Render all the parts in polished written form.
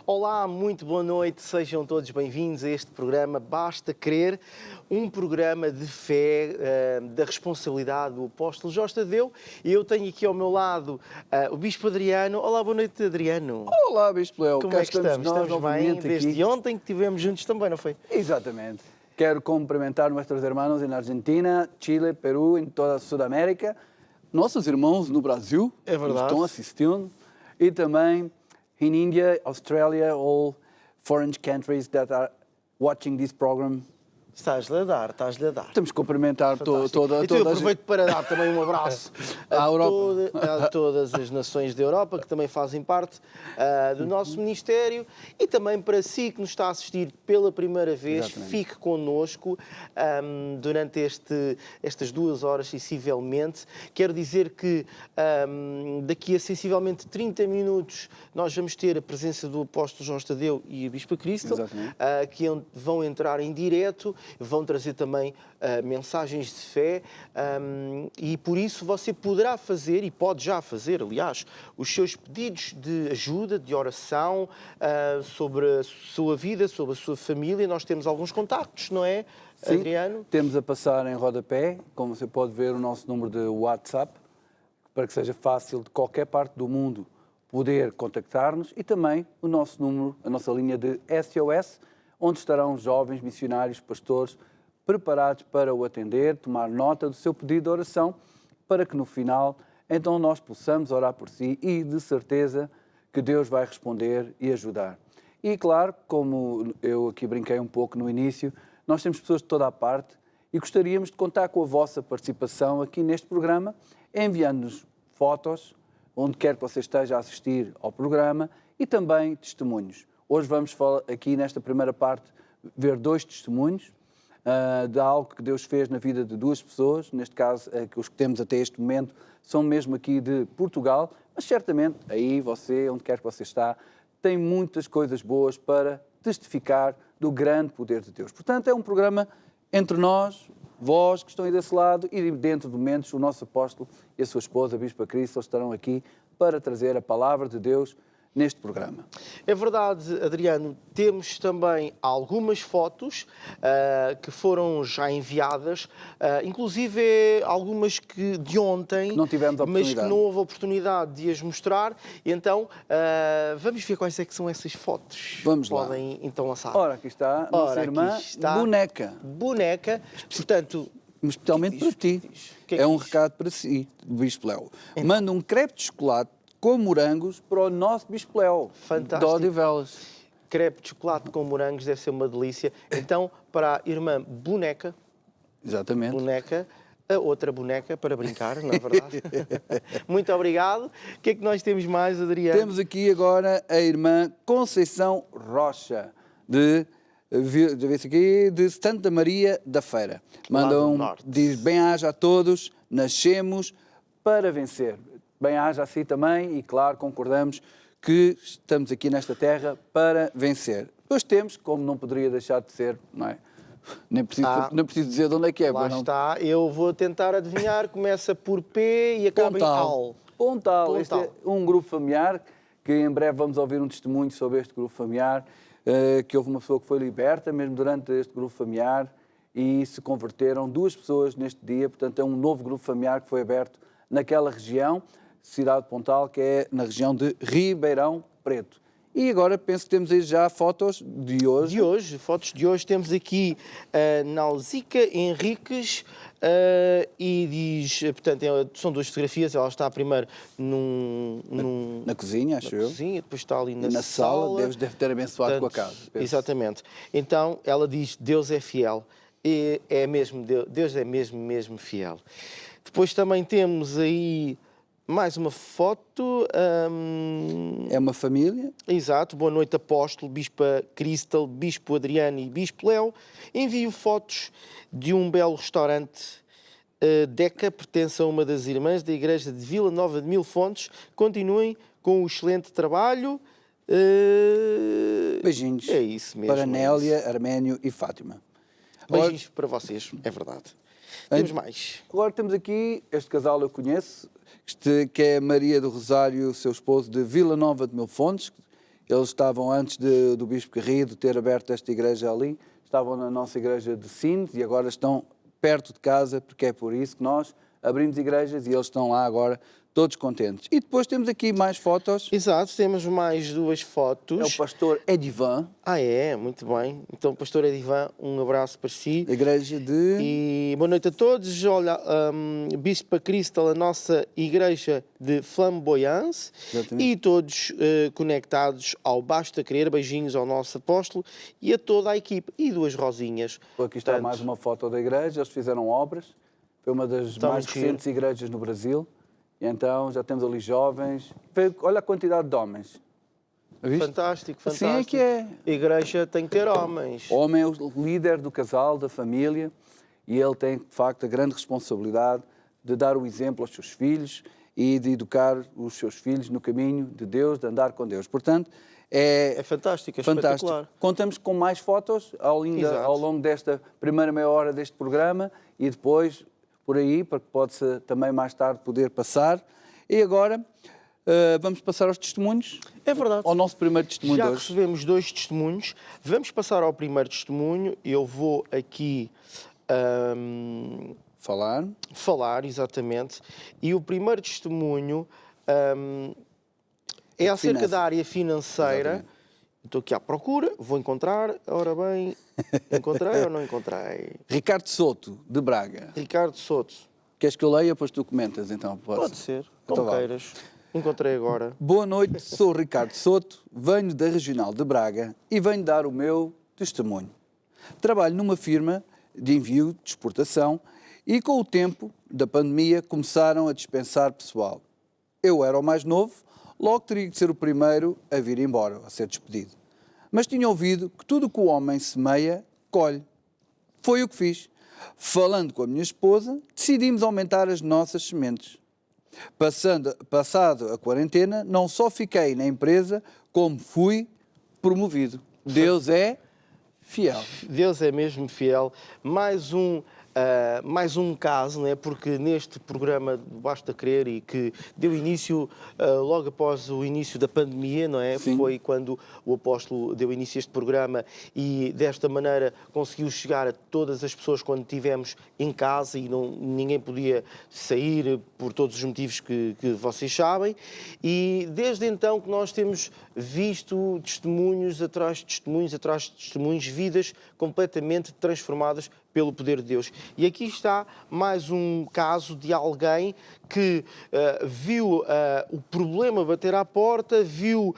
Olá, muito boa noite, sejam todos bem-vindos a este programa Basta Crer, um programa de fé, da responsabilidade do apóstolo Jorge Tadeu. E eu tenho aqui ao meu lado o Bispo Adriano. Olá, boa noite, Adriano. Olá, Bispo Léo. Como Cá é que estamos? nós Estamos bem, novamente desde aqui. ontem que estivemos juntos também, não foi? Exatamente. Quero cumprimentar nossos irmãos na Argentina, Chile, Peru, em toda a Sudamérica, nossos irmãos no Brasil, É que verdade. estão assistindo, e também em Índia, Austrália, all foreign countries that are watching this program. Estás-lhe a dar, estás-lhe a dar. Temos que cumprimentar Fantástico. toda Então eu a aproveito para dar também um abraço À Europa. a todas as nações da Europa que também fazem parte do nosso Ministério, e também para si que nos está a assistir pela primeira vez. Exatamente. Fique connosco durante estas 2 horas, sensivelmente. Quero dizer que daqui a sensivelmente 30 minutos nós vamos ter a presença do apóstolo Jorge Tadeu e a Bispa Cristal, Exatamente. que vão entrar em direto, vão trazer também mensagens de fé, e por isso você poderá fazer, e pode já fazer, aliás, os seus pedidos de ajuda, de oração, sobre a sua vida, sobre a sua família. Nós temos alguns contactos, não é, Sim, Adriano? temos a passar em rodapé, como você pode ver, o nosso número de WhatsApp, para que seja fácil de qualquer parte do mundo poder contactar-nos, e também o nosso número, a nossa linha de SOS, onde estarão jovens missionários, pastores, preparados para o atender, tomar nota do seu pedido de oração, para que no final, então, nós possamos orar por si e, de certeza, que Deus vai responder e ajudar. E, claro, como eu aqui brinquei um pouco no início, nós temos pessoas de toda a parte e gostaríamos de contar com a vossa participação aqui neste programa, enviando-nos fotos, onde quer que você esteja a assistir ao programa, e também testemunhos. Hoje vamos falar aqui nesta primeira parte, ver 2 testemunhos de algo que Deus fez na vida de 2 pessoas. Neste caso, os que temos até este momento são mesmo aqui de Portugal, mas certamente aí você, onde quer que você está, tem muitas coisas boas para testificar do grande poder de Deus. Portanto, é um programa entre nós, vós que estão aí desse lado, e dentro de momentos o nosso apóstolo e a sua esposa, a Bispa Cristal, estarão aqui para trazer a palavra de Deus neste programa. É verdade, Adriano. Temos também algumas fotos que foram já enviadas, inclusive algumas que de ontem, Não tivemos mas que oportunidade. não houve oportunidade de as mostrar. Então, vamos ver quais é que são essas fotos. Vamos lá. Podem então lançar. Ora, aqui está a nossa Ora, irmã aqui está. Boneca, Boneca. Portanto, mas especialmente para ti. que é que É um diz? recado para si, Bispo Léo. Manda um crepe de chocolate com morangos para o nosso Bispo Léo, Fantástico. de Odivelas. crepe de chocolate com morangos deve ser uma delícia. Então, para a irmã Boneca, Exatamente. a outra boneca para brincar, não é verdade? Muito obrigado. O que é que nós temos mais, Adriano? Temos aqui agora a irmã Conceição Rocha, de Santa Maria da Feira. Lá Manda do norte. diz: bem-aja a todos, nascemos para vencer. Bem-aja a si também, e claro, concordamos que estamos aqui nesta terra para vencer. Depois temos, como não poderia deixar de ser, não é? Nem preciso dizer de onde é que é. Lá pois não? está. Eu vou tentar adivinhar. Começa por P e acaba em AL. Pontal. Este é um grupo familiar que em breve vamos ouvir um testemunho sobre este grupo familiar, que houve uma pessoa que foi liberta mesmo durante este grupo familiar e se converteram 2 pessoas neste dia. Portanto, é um novo grupo familiar que foi aberto naquela região, cidade de Pontal, que é na região de Ribeirão Preto. E agora penso que temos aí já fotos de hoje. Fotos de hoje. Temos aqui Nausica Henriques e diz, portanto, são 2 fotografias. Ela está primeiro Na cozinha, acho eu. cozinha, depois está ali E na sala, deve ter abençoado com a casa. penso. Exatamente. Então, ela diz, Deus é fiel. E é mesmo, Deus é mesmo fiel. Depois também temos aí mais uma foto. É uma família. Exato. Boa noite, apóstolo, Bispa Cristal, Bispo Adriano e Bispo Léo. Envio fotos de um belo restaurante. Deca pertence a uma das irmãs da igreja de Vila Nova de Mil Fontes. Continuem com o excelente trabalho. Beijinhos. É isso mesmo. Para Nélia, Arménio e Fátima. Beijinhos para vocês, é verdade. Temos mais. Agora temos aqui, este casal eu conheço, que é Maria do Rosário, seu esposo, de Vila Nova de Mil Fontes. Eles estavam, antes do Bispo Garrido ter aberto esta igreja ali, estavam na nossa igreja de Sines e agora estão perto de casa, porque é por isso que nós abrimos igrejas e eles estão lá agora todos contentes. E depois temos aqui mais fotos. Exato, temos mais duas fotos. É o pastor Edivan. É, muito bem. Então, pastor Edivan, um abraço para si. Igreja de... E boa noite a todos. Olha, Bispa Cristal, a nossa igreja de Flamboyance. Exatamente. E todos conectados ao Basta Querer. Beijinhos ao nosso apóstolo e a toda a equipe. E duas rosinhas. Aqui está mais uma foto da igreja. Eles fizeram obras. Foi uma das mais recentes igrejas no Brasil. E então já temos ali jovens. Olha a quantidade de homens. Fantástico, fantástico. Assim é que é. A igreja tem que ter homens. O homem é o líder do casal, da família, e ele tem, de facto, a grande responsabilidade de dar o exemplo aos seus filhos e de educar os seus filhos no caminho de Deus, de andar com Deus. Portanto, é fantástico, é espetacular. Contamos com mais fotos ao longo desta primeira meia hora deste programa e depois por aí, para que pode-se também mais tarde poder passar. E agora vamos passar aos testemunhos. É verdade. Ao nosso primeiro testemunho de Já hoje. recebemos 2 testemunhos. Vamos passar ao primeiro testemunho. Eu vou aqui falar, exatamente. E o primeiro testemunho é acerca da área financeira. Exatamente. Estou aqui à procura, vou encontrar. Ora bem, encontrei ou não encontrei? Ricardo Soto, de Braga. Ricardo Soto. Queres que eu leia, depois tu comentas, então? Pode ser, Então como queiras. Encontrei agora. Boa noite, sou Ricardo Soto, venho da Regional de Braga e venho dar o meu testemunho. Trabalho numa firma de envio de exportação e com o tempo da pandemia começaram a dispensar pessoal. Eu era o mais novo, logo teria de ser o primeiro a vir embora, a ser despedido. Mas tinha ouvido que tudo que o homem semeia, colhe. Foi o que fiz. Falando com a minha esposa, decidimos aumentar as nossas sementes. Passado a quarentena, não só fiquei na empresa, como fui promovido. Deus é fiel. Deus é mesmo fiel. Mais um caso, né? Porque neste programa Basta Crer e que deu início logo após o início da pandemia, não é? Sim. Foi quando o apóstolo deu início a este programa e desta maneira conseguiu chegar a todas as pessoas quando estivemos em casa e ninguém podia sair por todos os motivos que vocês sabem. E desde então que nós temos visto testemunhos atrás de testemunhos, vidas completamente transformadas pelo poder de Deus. E aqui está mais um caso de alguém que viu o problema bater à porta, viu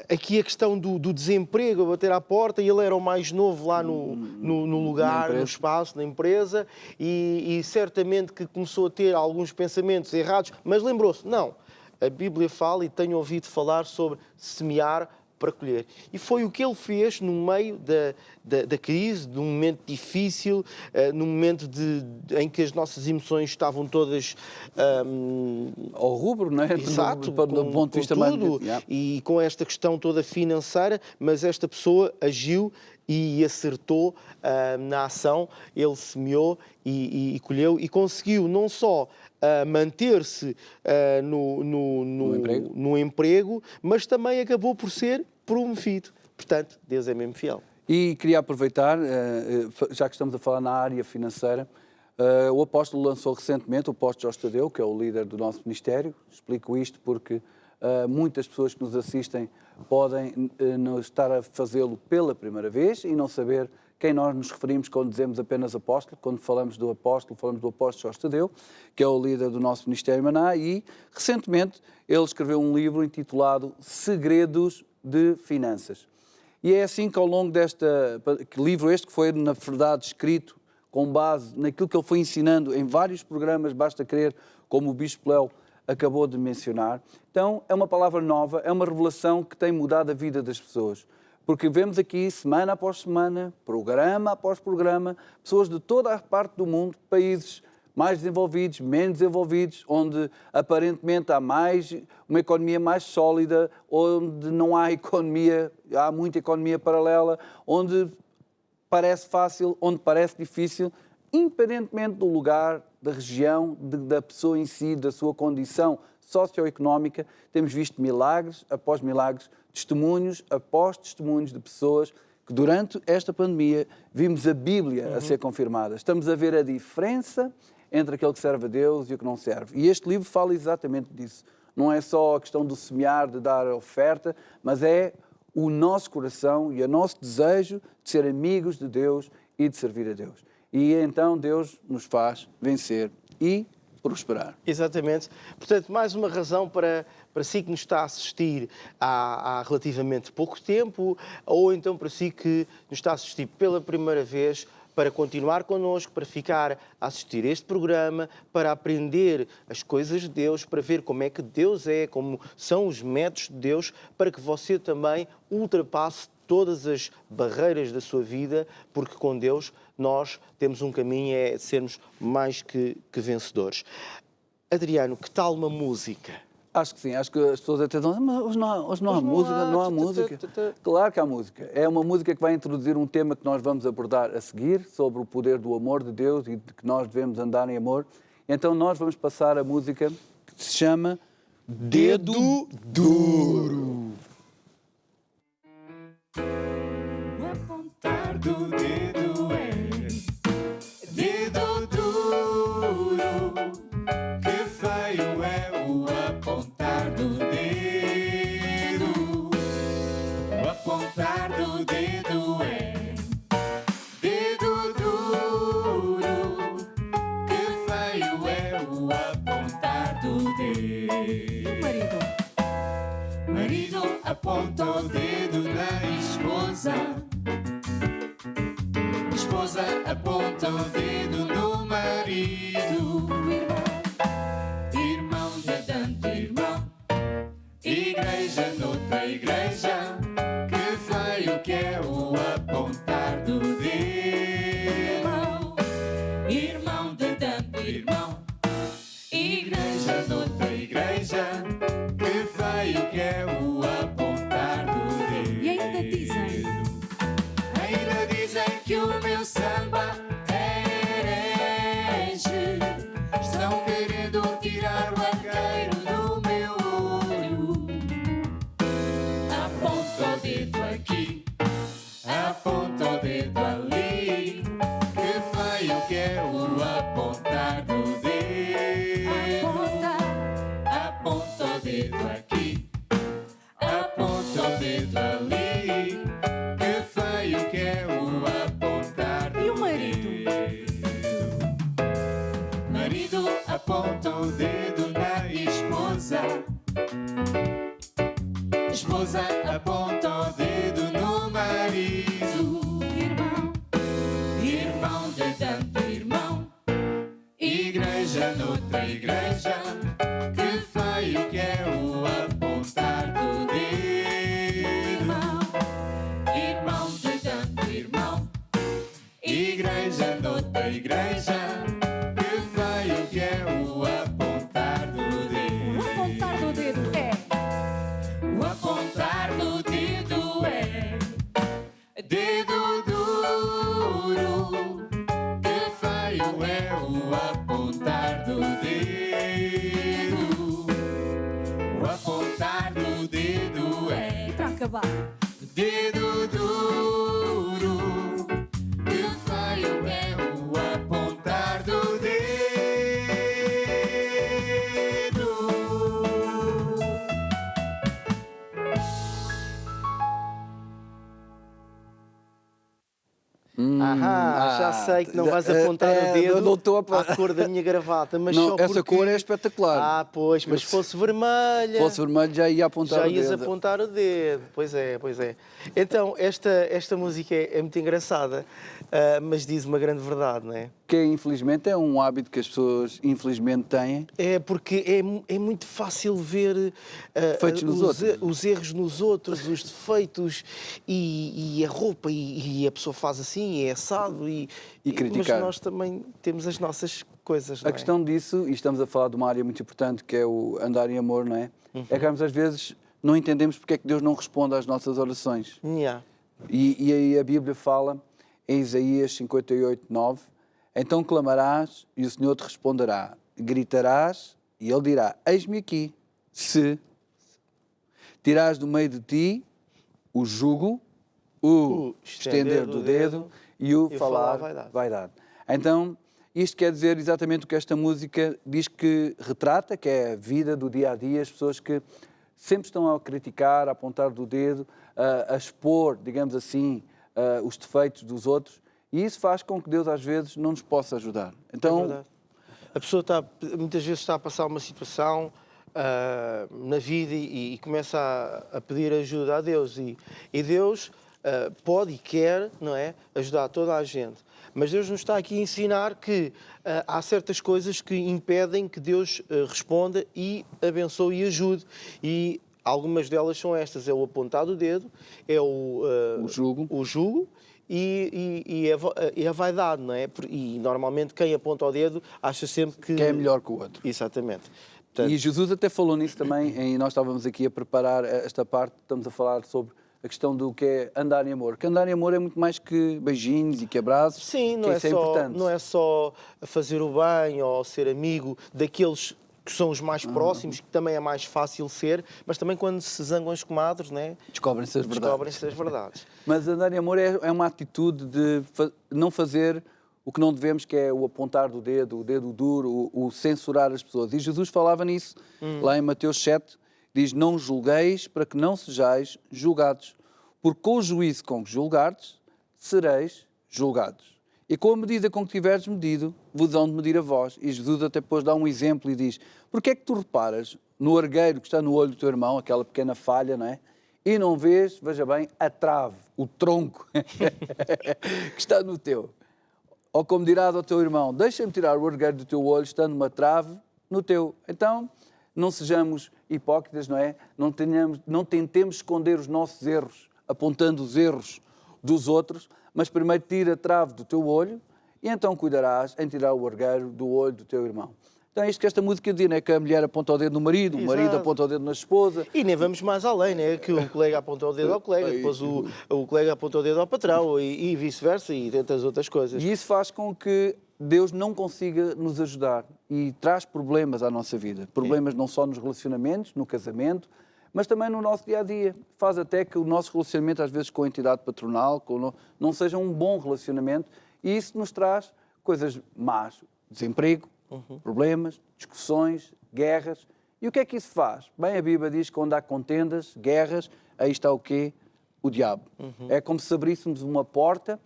aqui a questão do desemprego a bater à porta, e ele era o mais novo lá no lugar, no espaço, na empresa, e certamente que começou a ter alguns pensamentos errados, mas lembrou-se, não, a Bíblia fala, e tenho ouvido falar sobre semear para colher. E foi o que ele fez no meio da crise, num momento difícil, num momento em que as nossas emoções estavam todas... ao rubro, não é? Exato, do ponto de vista mais... E com esta questão toda financeira, mas esta pessoa agiu e acertou na ação, ele semeou e colheu, e conseguiu não só manter-se no emprego, mas também acabou por ser promovido. Portanto, Deus é mesmo fiel. E queria aproveitar, já que estamos a falar na área financeira, o apóstolo lançou recentemente, o apóstolo Jorge Tadeu, que é o líder do nosso ministério. Explico isto porque muitas pessoas que nos assistem podem estar a fazê-lo pela primeira vez e não saber quem nós nos referimos quando dizemos apenas apóstolo. Quando falamos do apóstolo Jorge Tadeu, que é o líder do nosso Ministério Maná, e recentemente ele escreveu um livro intitulado Segredos de Finanças. E é assim que ao longo livro este, que foi na verdade escrito com base naquilo que ele foi ensinando em vários programas, Basta Crer, como o Bispo Léo acabou de mencionar. Então é uma palavra nova, é uma revelação que tem mudado a vida das pessoas. Porque vemos aqui, semana após semana, programa após programa, pessoas de toda a parte do mundo, países mais desenvolvidos, menos desenvolvidos, onde aparentemente há uma economia mais sólida, onde não há economia, há muita economia paralela, onde parece fácil, onde parece difícil, independentemente do lugar, da região, da pessoa em si, da sua condição socioeconómica, temos visto milagres após milagres, testemunhos após testemunhos de pessoas que durante esta pandemia vimos a Bíblia a ser confirmada. Estamos a ver a diferença entre aquele que serve a Deus e o que não serve. E este livro fala exatamente disso. Não é só a questão do semear, de dar a oferta, mas é o nosso coração e o nosso desejo de ser amigos de Deus e de servir a Deus. E então Deus nos faz vencer e prosperar. Exatamente. Portanto, mais uma razão para si que nos está a assistir há relativamente pouco tempo, ou então para si que nos está a assistir pela primeira vez, para continuar connosco, para ficar a assistir este programa, para aprender as coisas de Deus, para ver como é que Deus é, como são os métodos de Deus, para que você também ultrapasse todas as barreiras da sua vida, porque com Deus nós temos um caminho, é sermos mais que vencedores. Adriano, que tal uma música? Acho que sim, acho que as pessoas até dizem, mas hoje não há música, não há música. Claro que há música. É uma música que vai introduzir um tema que nós vamos abordar a seguir, sobre o poder do amor de Deus e de que nós devemos andar em amor. Então nós vamos passar a música que se chama Dedo Duro. O apontar do dedo é dedo duro, que feio é o apontar do dedo. O apontar do dedo é dedo duro, que feio é o apontar do dedo. Marido aponta o dedo na esposa. Esposa aponta o dedo no marido. Irmão de tanto irmão. Igreja noutra igreja. Que feio que é o apontar do dedo. Irmão de tanto irmão. Igreja noutra igreja. Que feio que é o apontar do dedo. E ainda dizem que o meu samba é herege. Estão querendo tirar o arqueiro do meu olho. Aponta o dedo aqui, aponta o dedo ali. Que feio que é o apontar do dedo. Aponta o dedo aqui, aponta o dedo ali. Que feio que é o apontar do dedo. E o marido? Marido aponta o dedo na esposa. Esposa aponta o dedo no marido. Irmão de tanto irmão. Igreja noutra igreja. Que feio que é o apontar do dedo. Irmão de tanto irmão. Igreja noutra igreja. Que feio que é o apontar do dedo. o apontar do dedo é O apontar do dedo é dedo duro. Que feio é o apontar do dedo. O apontar do dedo é e para acabar. dedo duro. Que feio é o apontar do dedo. Já sei que não vais apontar o dedo não estou a- à cor da minha gravata, mas Não, só essa porque... cor é espetacular. Pois, mas se fosse vermelha... Se fosse vermelho já ia apontar Já o ias dedo. apontar o dedo, pois é. Então, esta música é muito engraçada, mas diz uma grande verdade, não é? Que infelizmente é um hábito que as pessoas infelizmente têm. É porque é muito fácil ver Defeitos nos outros. os erros nos outros, os defeitos e a roupa, e a pessoa faz assim, é assado, E criticar. mas nós também temos as nossas coisas, não A é? questão disso, e estamos a falar de uma área muito importante que é o andar em amor, não é? É que às vezes não entendemos porque é que Deus não responde às nossas orações. Yeah. E aí a Bíblia fala em Isaías 58, 9: então clamarás e o Senhor te responderá, gritarás e Ele dirá, eis-me aqui. se tirares do meio de ti o jugo, o estender do dedo e o falar vaidade. Então, isto quer dizer exatamente o que esta música diz que retrata, que é a vida do dia-a-dia, as pessoas que sempre estão a criticar, a apontar do dedo, a expor, digamos assim, os defeitos dos outros, e isso faz com que Deus às vezes não nos possa ajudar. Então, a pessoa muitas vezes está a passar uma situação na vida e começa a pedir ajuda a Deus. E Deus pode e quer, não é, ajudar toda a gente. Mas Deus nos está aqui a ensinar que há certas coisas que impedem que Deus responda e abençoe e ajude. E algumas delas são estas: é o apontar do dedo, é o jugo e a vaidade, não é? E normalmente quem aponta o dedo acha sempre que é melhor que o outro. Exatamente. Portanto, e Jesus até falou nisso também, e nós estávamos aqui a preparar esta parte, estamos a falar sobre a questão do que é andar em amor. Que andar em amor é muito mais que beijinhos e que abraços. Sim, importante. Não é só fazer o bem ou ser amigo daqueles que são os mais próximos, que também é mais fácil ser, mas também quando se zangam as comadres, né? Descobrem-se as verdades. Mas andar em amor é uma atitude de não fazer o que não devemos, que é o apontar do dedo, o dedo duro, o censurar as pessoas. E Jesus falava nisso, lá em Mateus 7, diz: não julgueis para que não sejais julgados, porque com o juízo com que julgardes, sereis julgados. E com a medida com que tiveres medido, vos hão de medir a vós. E Jesus até depois dá um exemplo e diz: porque é que tu reparas no argueiro que está no olho do teu irmão, aquela pequena falha, não é? E não vês, veja bem, a trave, o tronco que está no teu. Ou como dirás ao teu irmão: deixa-me tirar o argueiro do teu olho, estando uma trave no teu. Então, não sejamos hipócritas, não é? Não tentemos esconder os nossos erros, apontando os erros dos outros, mas primeiro tira a trave do teu olho e então cuidarás em tirar o argueiro do olho do teu irmão. Então é isto que esta música diz, né? Que a mulher aponta o dedo no marido, o marido aponta o dedo na esposa. E nem vamos mais além, né? Que o colega aponta o dedo ao colega, depois o colega aponta o dedo ao patrão e vice-versa e tantas outras coisas. E isso faz com que Deus não consiga nos ajudar e traz problemas à nossa vida. Problemas não só nos relacionamentos, no casamento, mas também no nosso dia-a-dia. Faz até que o nosso relacionamento, às vezes, com a entidade patronal, não seja um bom relacionamento, e isso nos traz coisas más. Desemprego, problemas, discussões, guerras. E o que é que isso faz? Bem, a Bíblia diz que onde há contendas, guerras, aí está o quê? O diabo. É como se abríssemos uma porta,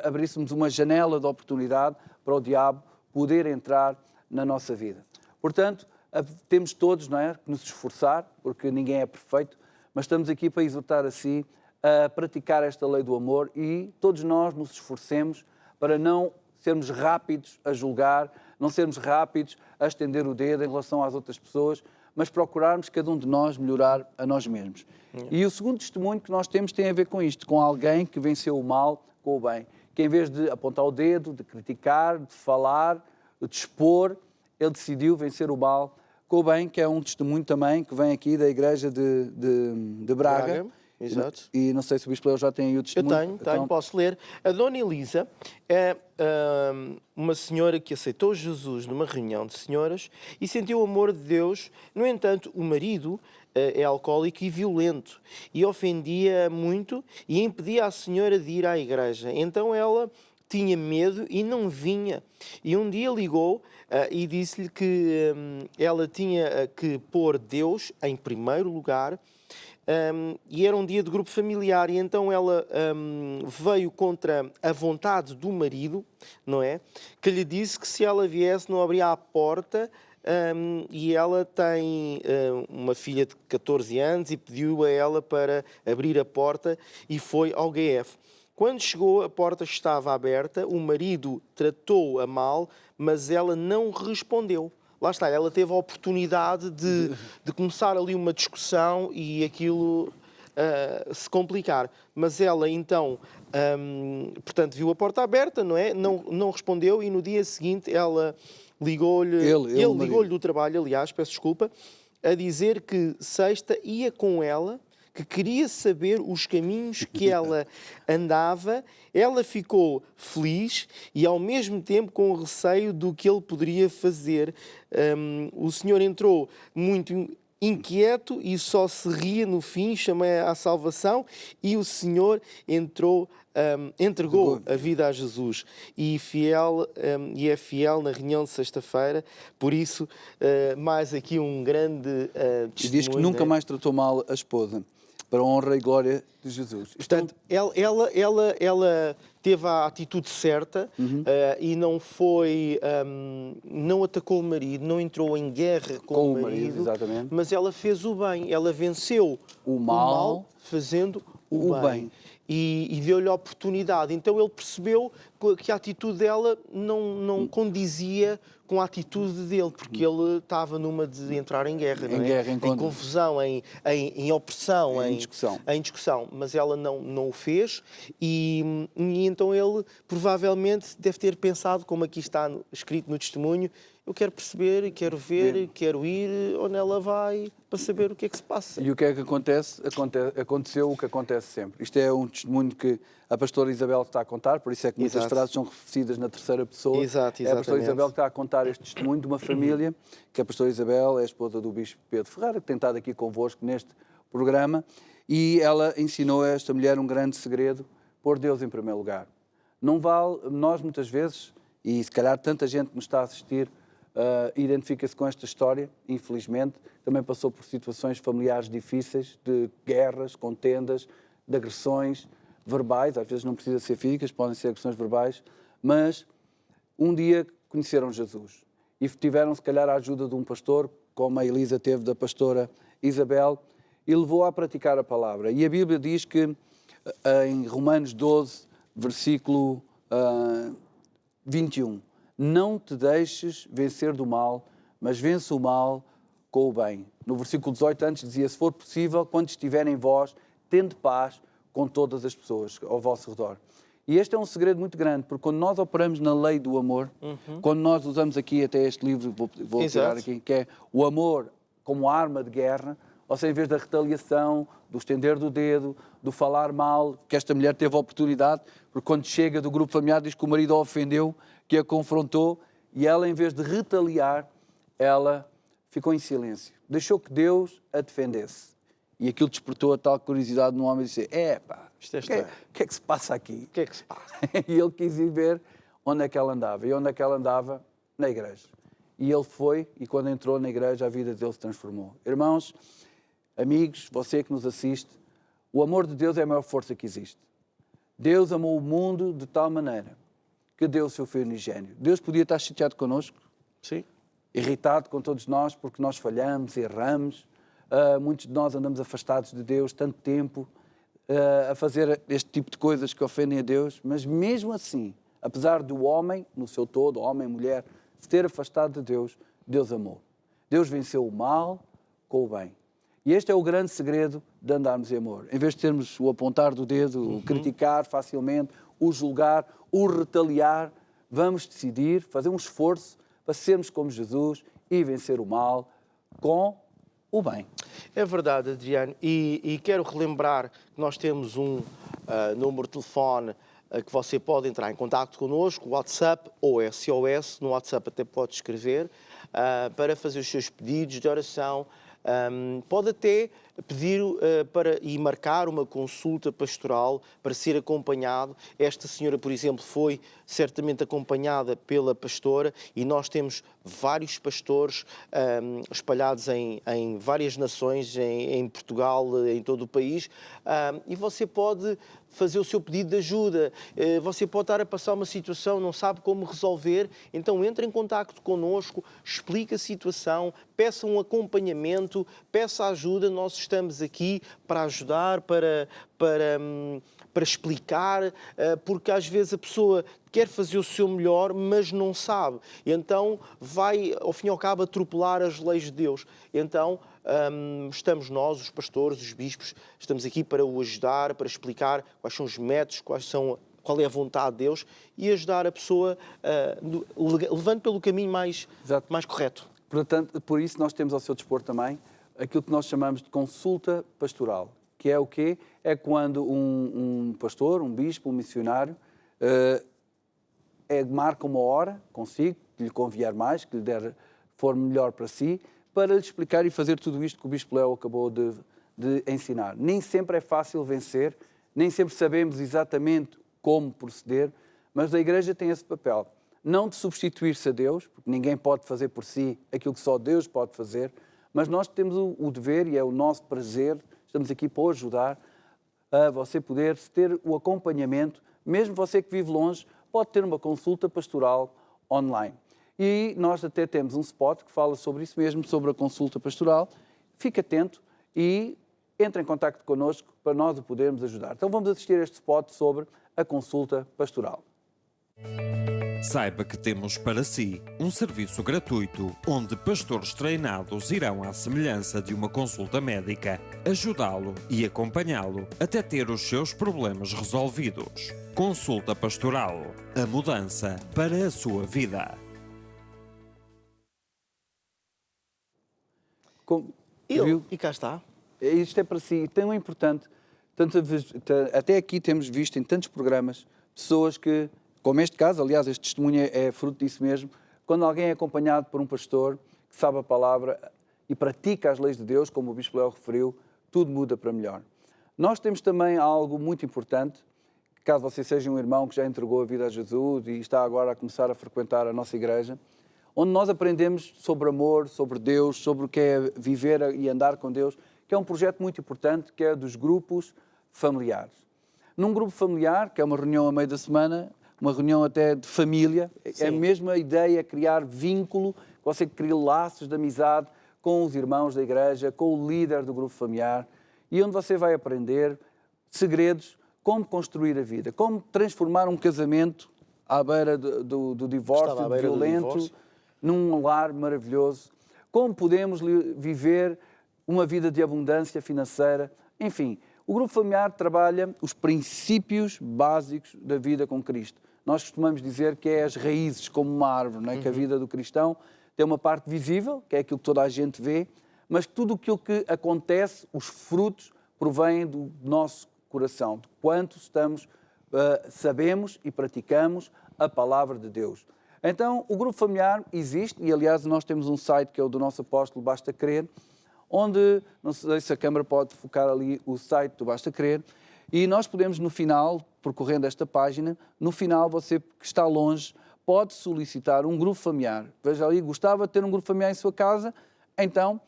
abríssemos uma janela de oportunidade para o diabo poder entrar na nossa vida. Portanto, temos todos, não é, que nos esforçar, porque ninguém é perfeito, mas estamos aqui para exortar assim a praticar esta lei do amor e todos nós nos esforcemos para não sermos rápidos a julgar, não sermos rápidos a estender o dedo em relação às outras pessoas, mas procurarmos cada um de nós melhorar a nós mesmos. E o segundo testemunho que nós temos tem a ver com isto, com alguém que venceu o mal com o bem, que em vez de apontar o dedo, de criticar, de falar, de expor, ele decidiu vencer o mal com o bem, que é um testemunho também que vem aqui da igreja de Braga. Exato. E não sei se o Bispo Leo já tem aí o testemunho. Eu tenho, posso ler. A Dona Elisa é uma senhora que aceitou Jesus numa reunião de senhoras e sentiu o amor de Deus. No entanto, o marido é alcoólico e violento e ofendia muito e impedia a senhora de ir à igreja. Então ela tinha medo e não vinha. E um dia ligou e disse-lhe que ela tinha que pôr Deus em primeiro lugar. E era um dia de grupo familiar e então ela veio contra a vontade do marido, não é? Que lhe disse que se ela viesse não abria a porta e ela tem uma filha de 14 anos e pediu a ela para abrir a porta e foi ao GF. Quando chegou, a porta estava aberta, o marido tratou-a mal, mas ela não respondeu. Lá está, ela teve a oportunidade de começar ali uma discussão e aquilo se complicar. Mas ela, então, portanto, viu a porta aberta, não é? Não respondeu e no dia seguinte ela ligou-lhe... Ele ligou-lhe do trabalho, aliás, peço desculpa, a dizer que sexta ia com ela, que queria saber os caminhos que ela andava. Ela ficou feliz e, ao mesmo tempo, com receio do que ele poderia fazer. O senhor entrou muito inquieto e só se ria no fim, chama à salvação, e o Senhor entregou a vida a Jesus e é fiel na reunião de sexta-feira. Por isso, mais aqui um grande E testemunho. diz que nunca né? mais tratou mal a esposa, para a honra e glória de Jesus. Portanto, ela teve a atitude certa e não foi, não atacou o marido, não entrou em guerra com o marido, exatamente. mas ela fez o bem, ela venceu O mal fazendo o o bem. bem. E deu-lhe a oportunidade. Então ele percebeu que a atitude dela não condizia com a atitude dele, porque ele estava numa de entrar em guerra, não é? guerra, em confusão, em opressão, Em discussão. em discussão. Mas ela não o fez e então ele provavelmente deve ter pensado, como aqui está escrito no testemunho, eu quero perceber, quero ver, quero ir onde ela vai para saber o que é que se passa. E o que é que acontece? Aconteceu o que acontece sempre. Isto é um testemunho que a pastora Isabel está a contar, por isso é que muitas Exato. frases são referidas na terceira pessoa. Exato, É a pastora exatamente. Isabel que está a contar este testemunho de uma família, que a pastora Isabel é a esposa do bispo Pedro Ferreira, que tem estado aqui convosco neste programa, e ela ensinou a esta mulher um grande segredo: pôr Deus em primeiro lugar. Não vale, nós muitas vezes, e se calhar tanta gente que nos está a assistir, identifica-se com esta história, infelizmente, também passou por situações familiares difíceis, de guerras, contendas, de agressões verbais, às vezes não precisa ser físicas, podem ser agressões verbais, mas um dia conheceram Jesus e tiveram, se calhar, a ajuda de um pastor, como a Elisa teve da pastora Isabel, e levou a praticar a palavra. E a Bíblia diz que, em Romanos 12, versículo 21, não te deixes vencer do mal, mas vence o mal com o bem. No versículo 18 antes dizia: se for possível, quando estiver em vós, tende paz com todas as pessoas ao vosso redor. E este é um segredo muito grande, porque quando nós operamos na lei do amor, quando nós usamos aqui até este livro, vou tirar aqui, que é o amor como arma de guerra, ou seja, em vez da retaliação, do estender do dedo, do falar mal, que esta mulher teve a oportunidade, porque quando chega do grupo familiar diz que o marido a ofendeu, que a confrontou, e ela, em vez de retaliar, ela ficou em silêncio. Deixou que Deus a defendesse. E aquilo despertou a tal curiosidade no homem e disse: Isto é o estranho. que é que se passa aqui? O que é que se passa? E ele quis ir ver onde é que ela andava. E onde é que ela andava? Na igreja. E ele foi, e quando entrou na igreja, a vida dele se transformou. Irmãos, amigos, você que nos assiste, o amor de Deus é a maior força que existe. Deus amou o mundo de tal maneira que deu o seu Filho unigênito. Deus podia estar chateado connosco, Sim. irritado com todos nós, porque nós falhamos, erramos. Muitos de nós andamos afastados de Deus tanto tempo, a fazer este tipo de coisas que ofendem a Deus, mas mesmo assim, apesar do homem, no seu todo, homem e mulher, se ter afastado de Deus, Deus amou. Deus venceu o mal com o bem. E este é o grande segredo de andarmos em amor. Em vez de termos o apontar do dedo, o criticar facilmente, o julgar, o retaliar, vamos decidir, fazer um esforço para sermos como Jesus e vencer o mal com o bem. É verdade, Adriano. E quero relembrar que nós temos um número de telefone que você pode entrar em contato connosco, WhatsApp ou SOS. No WhatsApp até pode escrever para fazer os seus pedidos de oração. Pode até pedir e marcar uma consulta pastoral para ser acompanhado. Esta senhora, por exemplo, foi certamente acompanhada pela pastora e nós temos vários pastores espalhados em várias nações, em Portugal, em todo o país, e você pode fazer o seu pedido de ajuda. Você pode estar a passar uma situação, não sabe como resolver, então entre em contacto connosco, explique a situação, peça um acompanhamento, peça ajuda. Nós estamos aqui para ajudar, para explicar, porque às vezes a pessoa quer fazer o seu melhor, mas não sabe. Então vai, ao fim e ao cabo, atropelar as leis de Deus. Então estamos nós, os pastores, os bispos, estamos aqui para o ajudar, para explicar quais são os métodos, qual é a vontade de Deus e ajudar a pessoa levando pelo caminho mais correto. Portanto, por isso nós temos ao seu dispor também aquilo que nós chamamos de consulta pastoral, que é o quê? É quando um pastor, um bispo, um missionário marca uma hora consigo, que lhe convier mais, que lhe for melhor para si, para lhe explicar e fazer tudo isto que o Bispo Léo acabou de ensinar. Nem sempre é fácil vencer, nem sempre sabemos exatamente como proceder, mas a Igreja tem esse papel. Não de substituir-se a Deus, porque ninguém pode fazer por si aquilo que só Deus pode fazer, mas nós temos o dever e é o nosso prazer, estamos aqui para o ajudar a você poder ter o acompanhamento, mesmo você que vive longe, pode ter uma consulta pastoral online. E nós até temos um spot que fala sobre isso mesmo, sobre a consulta pastoral. Fique atento e entre em contacto connosco para nós o podermos ajudar. Então vamos assistir a este spot sobre a consulta pastoral. Saiba que temos para si um serviço gratuito onde pastores treinados irão à semelhança de uma consulta médica ajudá-lo e acompanhá-lo até ter os seus problemas resolvidos. Consulta Pastoral. A mudança para a sua vida. E cá está. Isto é para si tão importante. Até aqui temos visto em tantos programas pessoas que, como este caso, aliás, este testemunho é fruto disso mesmo, quando alguém é acompanhado por um pastor que sabe a palavra e pratica as leis de Deus, como o Bispo Léo referiu, tudo muda para melhor. Nós temos também algo muito importante, caso você seja um irmão que já entregou a vida a Jesus e está agora a começar a frequentar a nossa igreja, onde nós aprendemos sobre amor, sobre Deus, sobre o que é viver e andar com Deus, que é um projeto muito importante, que é dos grupos familiares. Num grupo familiar, que é uma reunião a meio da semana, uma reunião até de família, Sim. é a mesma ideia, criar vínculo, você cria laços de amizade com os irmãos da igreja, com o líder do grupo familiar, e onde você vai aprender segredos, como construir a vida, como transformar um casamento à beira do divórcio, violento, num lar maravilhoso, como podemos viver uma vida de abundância financeira, enfim. O grupo familiar trabalha os princípios básicos da vida com Cristo. Nós costumamos dizer que é as raízes, como uma árvore, não é? Que a vida do cristão tem uma parte visível, que é aquilo que toda a gente vê, mas tudo aquilo que acontece, os frutos, provêm do nosso coração, de quanto sabemos e praticamos a palavra de Deus. Então, o grupo familiar existe, e aliás nós temos um site que é o do nosso apóstolo Basta Crer, onde, não sei se a câmara pode focar ali o site do Basta Crer, e nós podemos no final, percorrendo esta página, no final você que está longe pode solicitar um grupo familiar. Veja ali, gostava de ter um grupo familiar em sua casa, então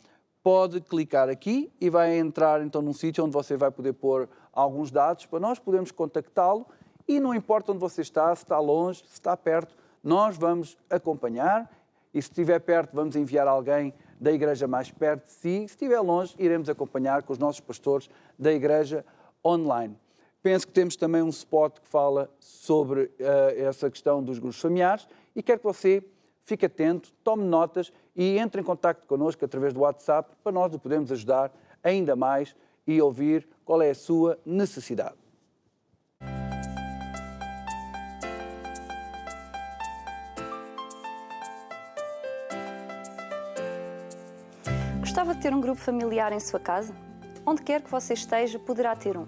pode clicar aqui e vai entrar então num sítio onde você vai poder pôr alguns dados para nós podermos contactá-lo e não importa onde você está, se está longe, se está perto, nós vamos acompanhar e se estiver perto vamos enviar alguém da igreja mais perto de si. Se estiver longe, iremos acompanhar com os nossos pastores da igreja online. Penso que temos também um spot que fala sobre essa questão dos grupos familiares e quero que você fique atento, tome notas e entre em contacto connosco através do WhatsApp para nós o podermos ajudar ainda mais e ouvir qual é a sua necessidade. Gostava de ter um grupo familiar em sua casa? Onde quer que você esteja, poderá ter um.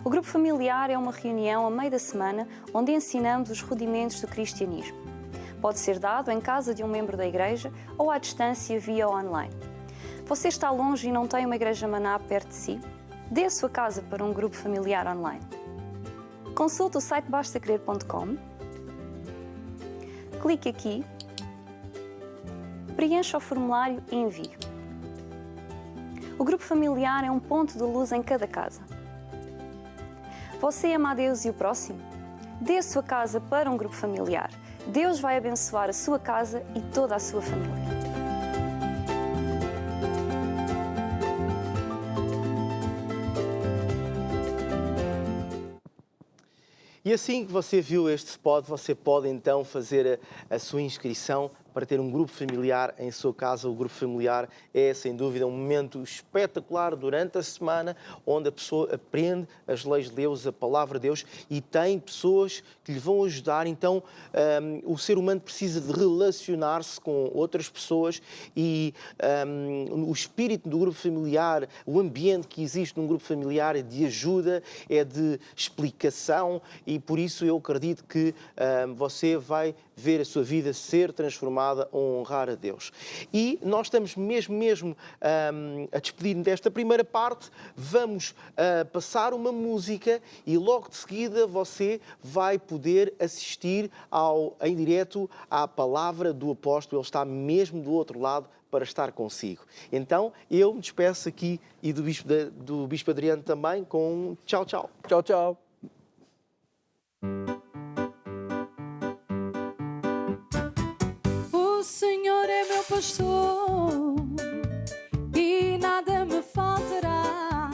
O grupo familiar é uma reunião a meio da semana onde ensinamos os rudimentos do cristianismo. Pode ser dado em casa de um membro da igreja ou à distância via online. Você está longe e não tem uma igreja maná perto de si? Dê a sua casa para um grupo familiar online. Consulte o site bastacrer.com. Clique aqui, preencha o formulário e envie. O grupo familiar é um ponto de luz em cada casa. Você ama a Deus e o próximo? Dê a sua casa para um grupo familiar. Deus vai abençoar a sua casa e toda a sua família. E assim que você viu este spot, você pode então fazer a sua inscrição para ter um grupo familiar em sua casa. O grupo familiar é, sem dúvida, um momento espetacular durante a semana, onde a pessoa aprende as leis de Deus, a palavra de Deus, e tem pessoas que lhe vão ajudar. Então, o ser humano precisa de relacionar-se com outras pessoas e o espírito do grupo familiar, o ambiente que existe num grupo familiar é de ajuda, é de explicação, e por isso eu acredito que você vai ver a sua vida ser transformada chamada honrar a Deus. E nós estamos mesmo a despedir-nos desta primeira parte. Vamos passar uma música e logo de seguida você vai poder assistir em direto à palavra do apóstolo. Ele está mesmo do outro lado para estar consigo. Então, eu me despeço aqui e do Bispo Adriano também com tchau, tchau. Tchau, tchau. O Senhor é meu pastor e nada me faltará.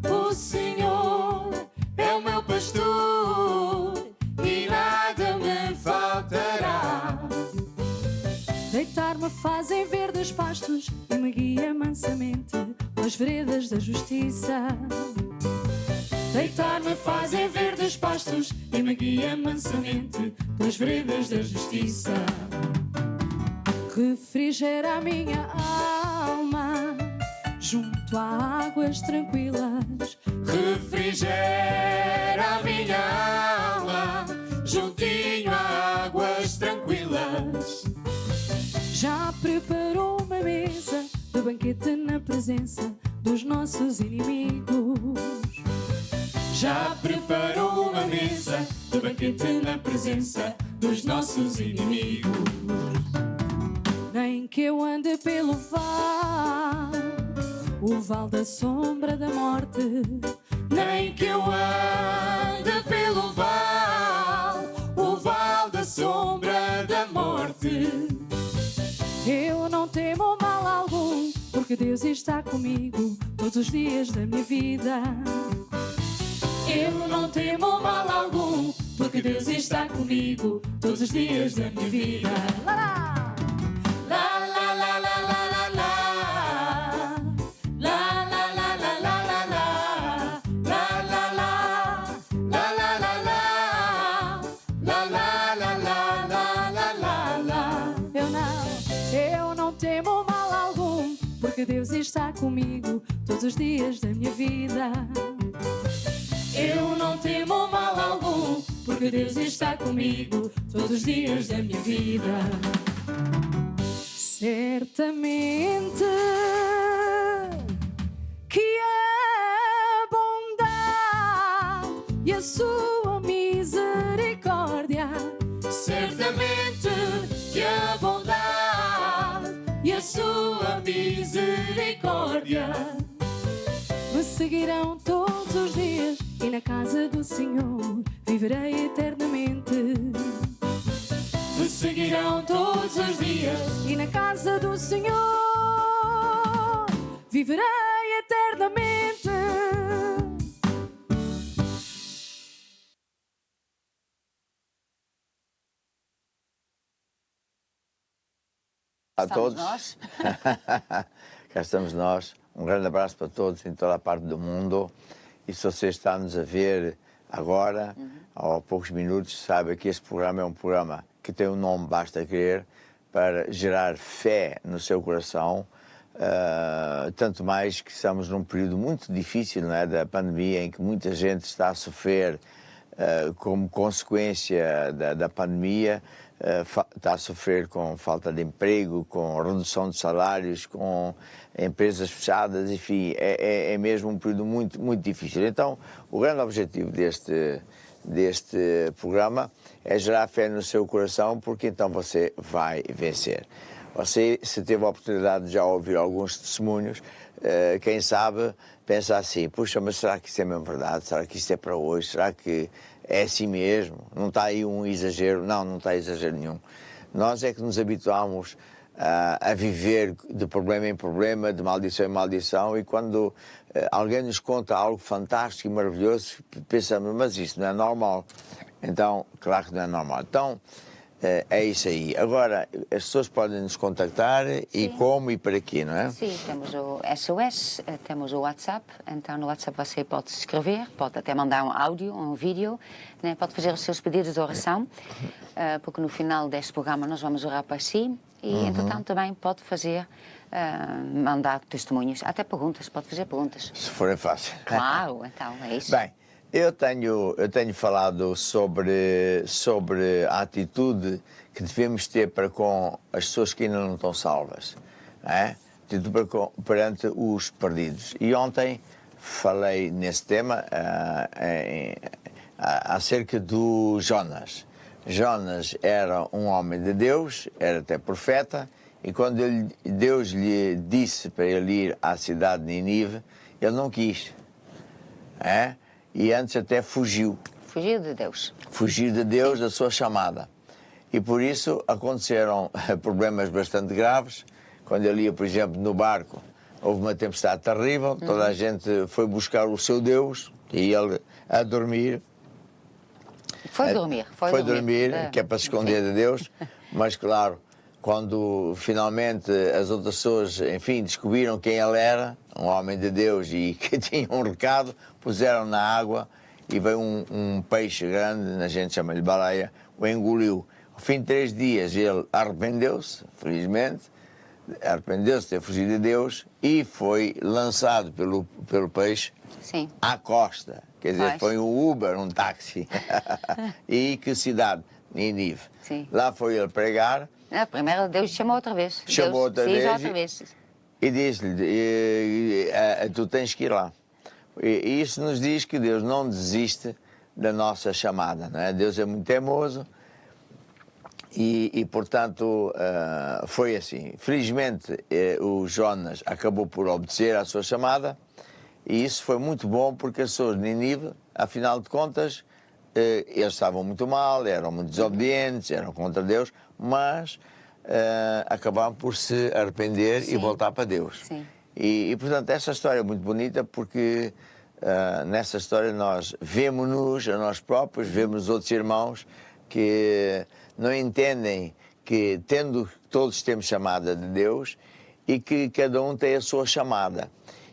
O Senhor É o meu pastor e nada me faltará. deitar-me faz em verdes pastos e me guia mansamente pelas veredas da justiça. Deitar-me faz em verdes pastos e me guia mansamente pelas veredas da justiça. Refrigera a minha alma junto a águas tranquilas. Refrigera a minha alma juntinho a águas tranquilas. Já preparou uma mesa de banquete na presença dos nossos inimigos. Já preparou uma mesa de banquete na presença dos nossos inimigos. Nem que eu ande pelo vale, o vale da sombra da morte. Nem que eu ande pelo vale, o vale da sombra da morte. Eu não temo mal algum, porque Deus está comigo todos os dias da minha vida. Eu não temo mal algum, porque Deus está comigo todos os dias da minha vida. Lá, lá. La la la la la la la. La la la la la la la. La la la. La la la la. La la la la la la la. Eu não temo mal algum, porque Deus está comigo todos os dias da minha vida. Eu não temo mal algum, porque Deus está comigo todos os dias da minha vida. Certamente que a bondade e a sua misericórdia, Certamente que a bondade e a sua misericórdia me seguirão todos os dias, e na casa do Senhor viverei eternamente. me seguirão todos os dias. E na casa do Senhor viverei eternamente. A todos. Nós. Cá estamos nós. Um grande abraço para todos em toda a parte do mundo. E se você está-nos a ver agora, há poucos minutos, saiba que este programa é um programa que tem um nome, basta crer, para gerar fé no seu coração. Tanto mais que estamos num período muito difícil, não é, da pandemia, em que muita gente está a sofrer como consequência da pandemia. Está a sofrer com falta de emprego, com redução de salários, com empresas fechadas, enfim, é mesmo um período muito, muito difícil. Então, o grande objetivo deste programa é gerar fé no seu coração, porque então você vai vencer. Você, se teve a oportunidade de já ouvir alguns testemunhos, quem sabe pensa assim, puxa, mas será que isso é mesmo verdade? Será que isto é para hoje? Será que é assim mesmo? Não está aí um exagero? Não, não está exagero nenhum. Nós é que nos habituamos a viver de problema em problema, de maldição em maldição, e quando alguém nos conta algo fantástico e maravilhoso, pensamos, mas isso não é normal. Então, claro que não é normal. Então, é isso aí. Agora, as pessoas podem nos contactar e como e para quê, não é? Sim, temos o SOS, temos o WhatsApp, então no WhatsApp você pode se inscrever, pode até mandar um áudio, um vídeo, né? Pode fazer os seus pedidos de oração, porque no final deste programa nós vamos orar para si, e entretanto também pode fazer, mandar testemunhos, até perguntas, pode fazer perguntas. Se forem fáceis. Claro, então é isso. Bem, Eu tenho falado sobre a atitude que devemos ter para com as pessoas que ainda não estão salvas, não é? Atitude perante os perdidos. E ontem falei nesse tema acerca do Jonas. Jonas era um homem de Deus, era até profeta, e quando Deus lhe disse para ele ir à cidade de Nínive, ele não quis. É? E antes até fugiu. Fugiu de Deus. Fugir de Deus, da sua chamada. E por isso aconteceram problemas bastante graves. Quando ele ia, por exemplo, no barco, houve uma tempestade terrível, toda a gente foi buscar o seu Deus, e ele a dormir. Foi dormir, que é para se esconder de Deus, mas claro, quando finalmente as outras pessoas, enfim, descobriram quem ele era, um homem de Deus e que tinha um recado, puseram na água e veio um peixe grande, a gente chama-lhe baleia, o engoliu. Ao fim de 3 dias ele arrependeu-se, felizmente, arrependeu-se de ter fugido de Deus e foi lançado pelo peixe Sim. à costa. Quer dizer, foi um Uber, um táxi. E que cidade? Nínive. Sim. Lá foi ele pregar. Primeiro Deus chamou outra vez. Chamou outra vez. E disse-lhe, tu tens que ir lá. E isso nos diz que Deus não desiste da nossa chamada, não é? Deus é muito teimoso e portanto, foi assim. Felizmente, o Jonas acabou por obedecer à sua chamada e isso foi muito bom porque as pessoas de Nínive, afinal de contas, eles estavam muito mal, eram muito desobedientes, eram contra Deus, mas acabaram por se arrepender Sim. e voltar para Deus. Sim. E portanto, essa história é muito bonita porque nessa história nós vemos-nos a nós próprios, vemos outros irmãos que não entendem que todos temos chamada de Deus e que cada um tem a sua chamada.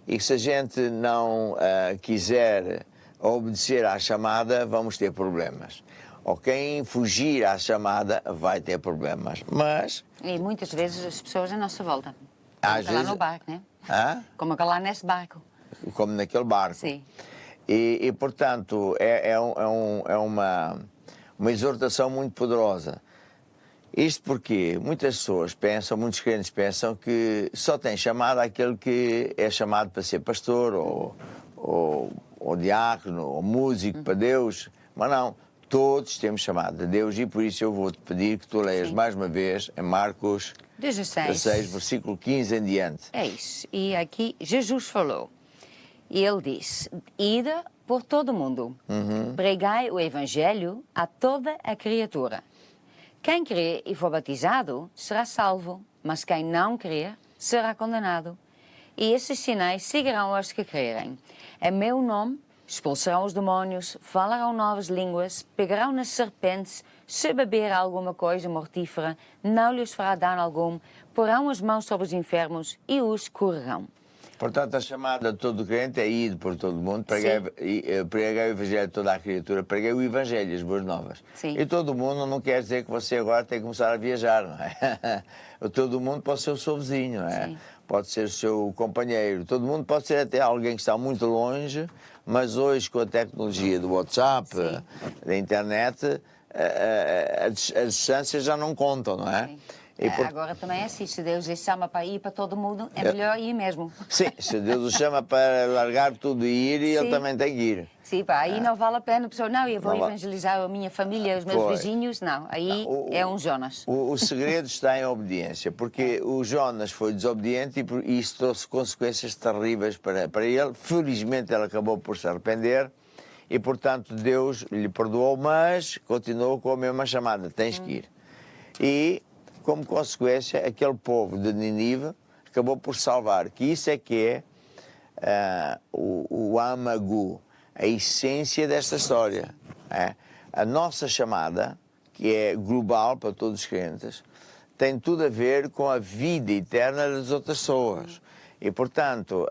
E que se a gente não quiser obedecer à chamada, vamos ter problemas. Ou quem fugir à chamada vai ter problemas. Mas... E muitas vezes as pessoas à nossa volta. Às Como vezes... lá no barco, né? Como lá nesse barco. Como naquele barco. Sim. E portanto, é uma exortação muito poderosa. Isto porque muitas pessoas pensam, muitos crentes pensam que só tem chamada aquele que é chamado para ser pastor ou diácono ou músico para Deus, mas não, todos temos chamada de Deus e por isso eu vou-te pedir que tu leias mais uma vez em Marcos 16, versículo 15 em diante. É isso. E aqui Jesus falou, e ele disse, ide por todo o mundo, pregai o evangelho a toda a criatura. Quem crer e for batizado será salvo, mas quem não crer será condenado. E esses sinais seguirão os que crerem. Em meu nome expulsarão os demónios, falarão novas línguas, pegarão nas serpentes, se beber alguma coisa mortífera, não lhes fará dano algum, porão as mãos sobre os enfermos e os curarão. Portanto, a chamada de todo crente é ir por todo o mundo, pregar o Evangelho a toda a criatura, pregar o Evangelho, as boas novas. Sim. E todo mundo não quer dizer que você agora tem que começar a viajar, não é? Todo mundo pode ser o seu vizinho, não é? Sim. Pode ser o seu companheiro, todo mundo pode ser até alguém que está muito longe, mas hoje com a tecnologia do WhatsApp, da internet, as distâncias já não contam, não é? Sim. Agora também é assim, se Deus lhe chama para ir para todo mundo, é melhor ir mesmo. Sim, se Deus o chama para largar tudo e ir, ele também tem que ir. Sim, pá, aí não vale a pena a pessoa, não, eu vou evangelizar a minha família, os meus vizinhos, não, aí é um Jonas. O segredo está em obediência, porque o Jonas foi desobediente e isso trouxe consequências terríveis para ele. Felizmente ele acabou por se arrepender e, portanto, Deus lhe perdoou, mas continuou com a mesma chamada, tens que ir. E, como consequência, aquele povo de Nínive acabou por salvar, que isso é que é o âmago, a essência desta história. A nossa chamada, que é global para todos os crentes, tem tudo a ver com a vida eterna das outras pessoas. E, portanto,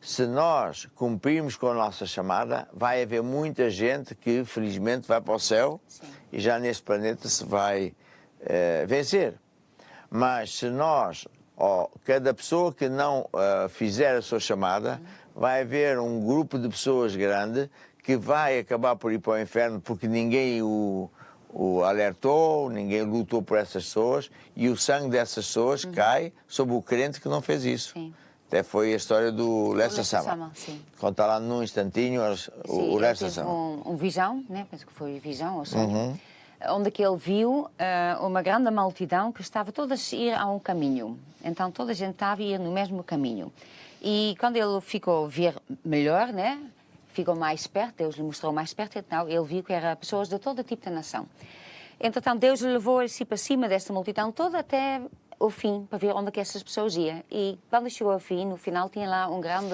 se nós cumprirmos com a nossa chamada, vai haver muita gente que, felizmente, vai para o céu. Sim. E já neste planeta se vai vencer. Mas se nós, cada pessoa que não fizer a sua chamada, vai haver um grupo de pessoas grande que vai acabar por ir para o inferno porque ninguém o alertou, ninguém lutou por essas pessoas e o sangue dessas pessoas cai sobre o crente que não fez isso. Sim. Até foi a história do Lester Lester Sumrall. Sumrall, sim. Conta lá num instantinho o Ele Lester teve Sumrall. um visão, né? Penso que foi visão ou sonho, onde que ele viu uma grande multidão que estava toda a ir a um caminho. Então toda a gente estava a ir no mesmo caminho. E quando ele ficou a ver melhor, né? Ficou mais perto, Deus lhe mostrou mais perto, então ele viu que eram pessoas de todo tipo de nação. Entretanto, Deus levou assim para cima desta multidão toda até o fim, para ver onde é que essas pessoas iam. E quando chegou ao fim, no final tinha lá um grande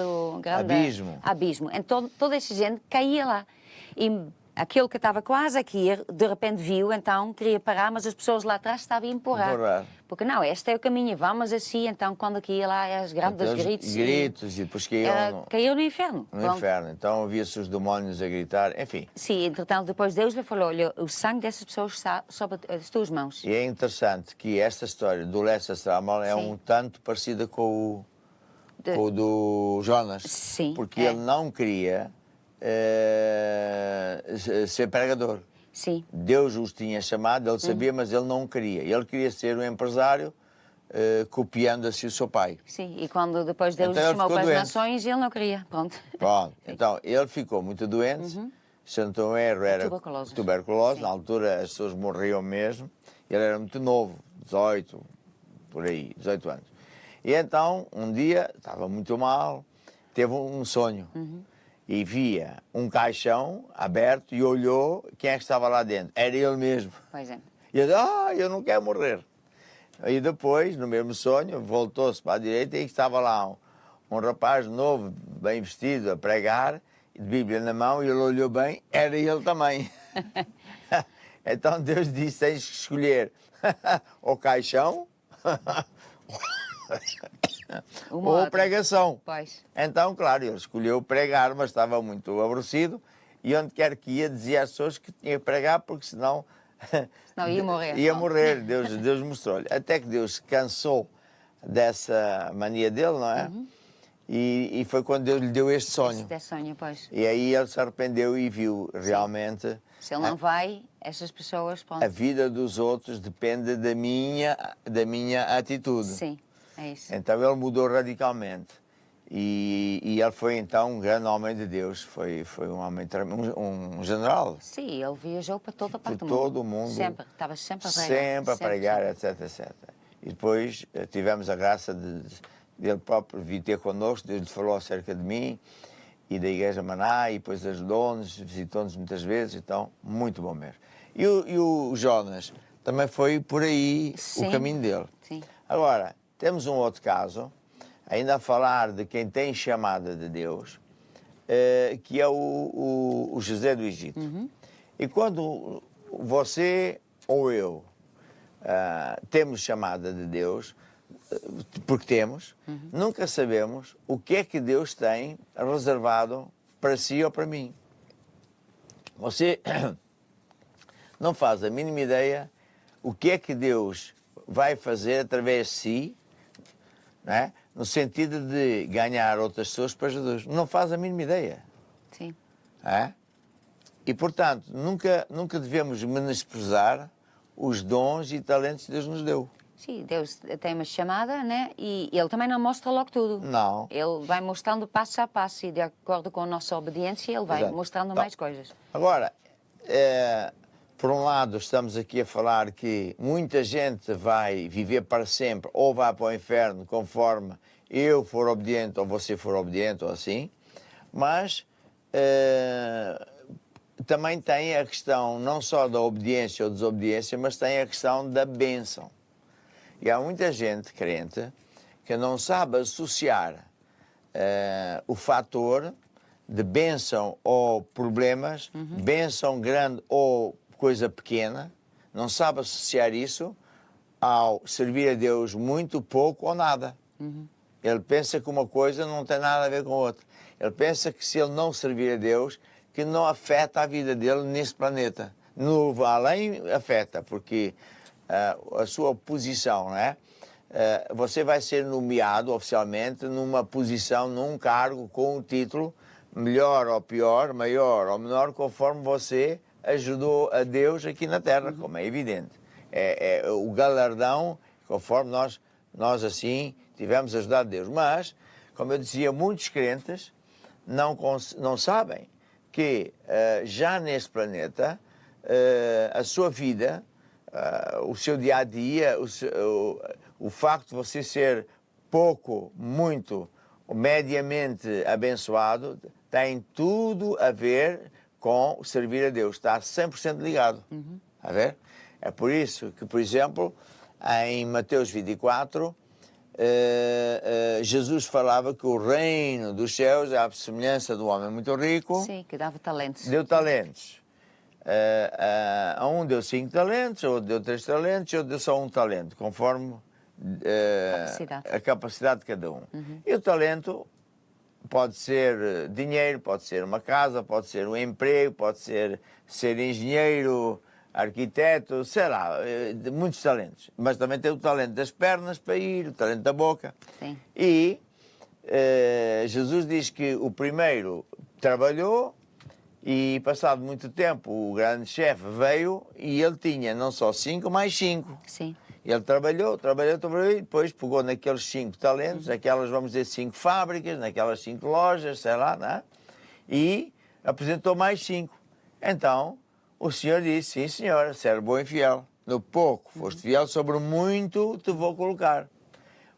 abismo. Então toda essa gente caía lá. E aquele que estava quase a cair, de repente viu, então queria parar, mas as pessoas lá atrás estavam a empurrar. Porque não, este é o caminho, vamos assim. Então quando caía lá, as grandes gritos. Gritos e depois caíam caiu no inferno. no inferno. Então havia-se os demónios a gritar, enfim. Sim, entretanto, depois Deus lhe falou, olha, o sangue dessas pessoas está sobre as tuas mãos. E é interessante que esta história do Lester Sumrall é um tanto parecida com o do Jonas. Sim, porque ele não queria ser pregador. Sim. Deus os tinha chamado, ele sabia, mas ele não queria. Ele queria ser um empresário copiando assim o seu pai. Sim, e quando depois Deus Então o ele chamou ficou para as doente. nações, ele não queria. Pronto. Então ele ficou muito doente. Se não estou erro, era tuberculose. Na altura as pessoas morriam mesmo. Ele era muito novo, 18, por aí, 18 anos. E então, um dia, estava muito mal, teve um sonho. E via um caixão aberto e olhou quem é que estava lá dentro. Era ele mesmo. Pois é. E ele disse, eu não quero morrer. E depois, no mesmo sonho, voltou-se para a direita e estava lá um rapaz novo, bem vestido, a pregar, de Bíblia na mão, e ele olhou bem, era ele também. Então Deus disse, tens que escolher o caixão ou pregação. Pois. Então, claro, ele escolheu pregar, mas estava muito aborrecido, e onde quer que ia, dizia às pessoas que tinha que pregar, porque senão... Não, ia morrer. Ia morrer, Deus mostrou-lhe. Até que Deus se cansou dessa mania dele, não é? E foi quando Deus lhe deu este sonho. Este sonho, pois. E aí ele se arrependeu e viu realmente... Se ele não vai, essas pessoas, pronto. A vida dos outros depende da minha atitude. Sim, é isso. Então ele mudou radicalmente. E ele foi então um grande homem de Deus, foi um homem, um general. Sim, ele viajou para toda a parte do mundo. Por todo o mundo. Sempre, estava sempre a pregar. Sempre a pregar, etc, etc. E depois tivemos a graça de ele próprio vir ter connosco, Deus lhe falou acerca de mim e da Igreja Maná, e depois ajudou-nos, visitou-nos muitas vezes, então, muito bom mesmo. E o Jonas também foi por aí o caminho dele. Sim. Agora, temos um outro caso, ainda a falar de quem tem chamada de Deus, que é o José do Egito. E quando você ou eu temos chamada de Deus, porque temos, nunca sabemos o que é que Deus tem reservado para si ou para mim. Você não faz a mínima ideia o que é que Deus vai fazer através de si, não é? No sentido de ganhar outras pessoas para Jesus. Não faz a mínima ideia. Sim. É? E, portanto, nunca devemos menosprezar os dons e talentos que Deus nos deu. Sim, Deus tem uma chamada, né? E Ele também não mostra logo tudo. Não. Ele vai mostrando passo a passo e de acordo com a nossa obediência, Ele vai mostrando mais coisas. Agora, por um lado, estamos aqui a falar que muita gente vai viver para sempre ou vai para o inferno conforme eu for obediente ou você for obediente ou assim, mas também tem a questão não só da obediência ou desobediência, mas tem a questão da bênção. E há muita gente crente que não sabe associar o fator de bênção ou problemas, bênção grande ou coisa pequena, não sabe associar isso ao servir a Deus muito, pouco ou nada. Ele pensa que uma coisa não tem nada a ver com a outra. Ele pensa que se ele não servir a Deus, que não afeta a vida dele neste planeta. No além afeta, porque a sua posição, não é? você vai ser nomeado oficialmente numa posição, num cargo com o título melhor ou pior, maior ou menor, conforme você ajudou a Deus aqui na Terra, como é evidente. É o galardão, conforme nós assim tivemos ajudado Deus. Mas, como eu dizia, muitos crentes não sabem que já neste planeta a sua vida, o seu dia-a-dia, o facto de você ser pouco, muito, mediamente abençoado, tem tudo a ver com servir a Deus. Está 100% ligado. A ver? É por isso que, por exemplo, em Mateus 24, Jesus falava que o reino dos céus é a semelhança do homem muito rico. Sim, que dava talentos. Deu talentos. A um deu 5 talentos, outro deu 3 talentos, outro deu só 1 talento, conforme a capacidade de cada um. E o talento pode ser dinheiro, pode ser uma casa, pode ser um emprego, pode ser engenheiro, arquiteto, sei lá, muitos talentos. Mas também tem o talento das pernas para ir, o talento da boca. Sim. E Jesus diz que o primeiro trabalhou e, passado muito tempo, o grande chefe veio e ele tinha não só 5, mais 5. Sim. Ele trabalhou e depois pegou naqueles 5 talentos, naquelas, vamos dizer, 5 fábricas, naquelas 5 lojas, sei lá, não é? E apresentou mais 5. Então, o Senhor disse, sim senhora, servo bom e fiel. No pouco foste fiel, sobre muito te vou colocar.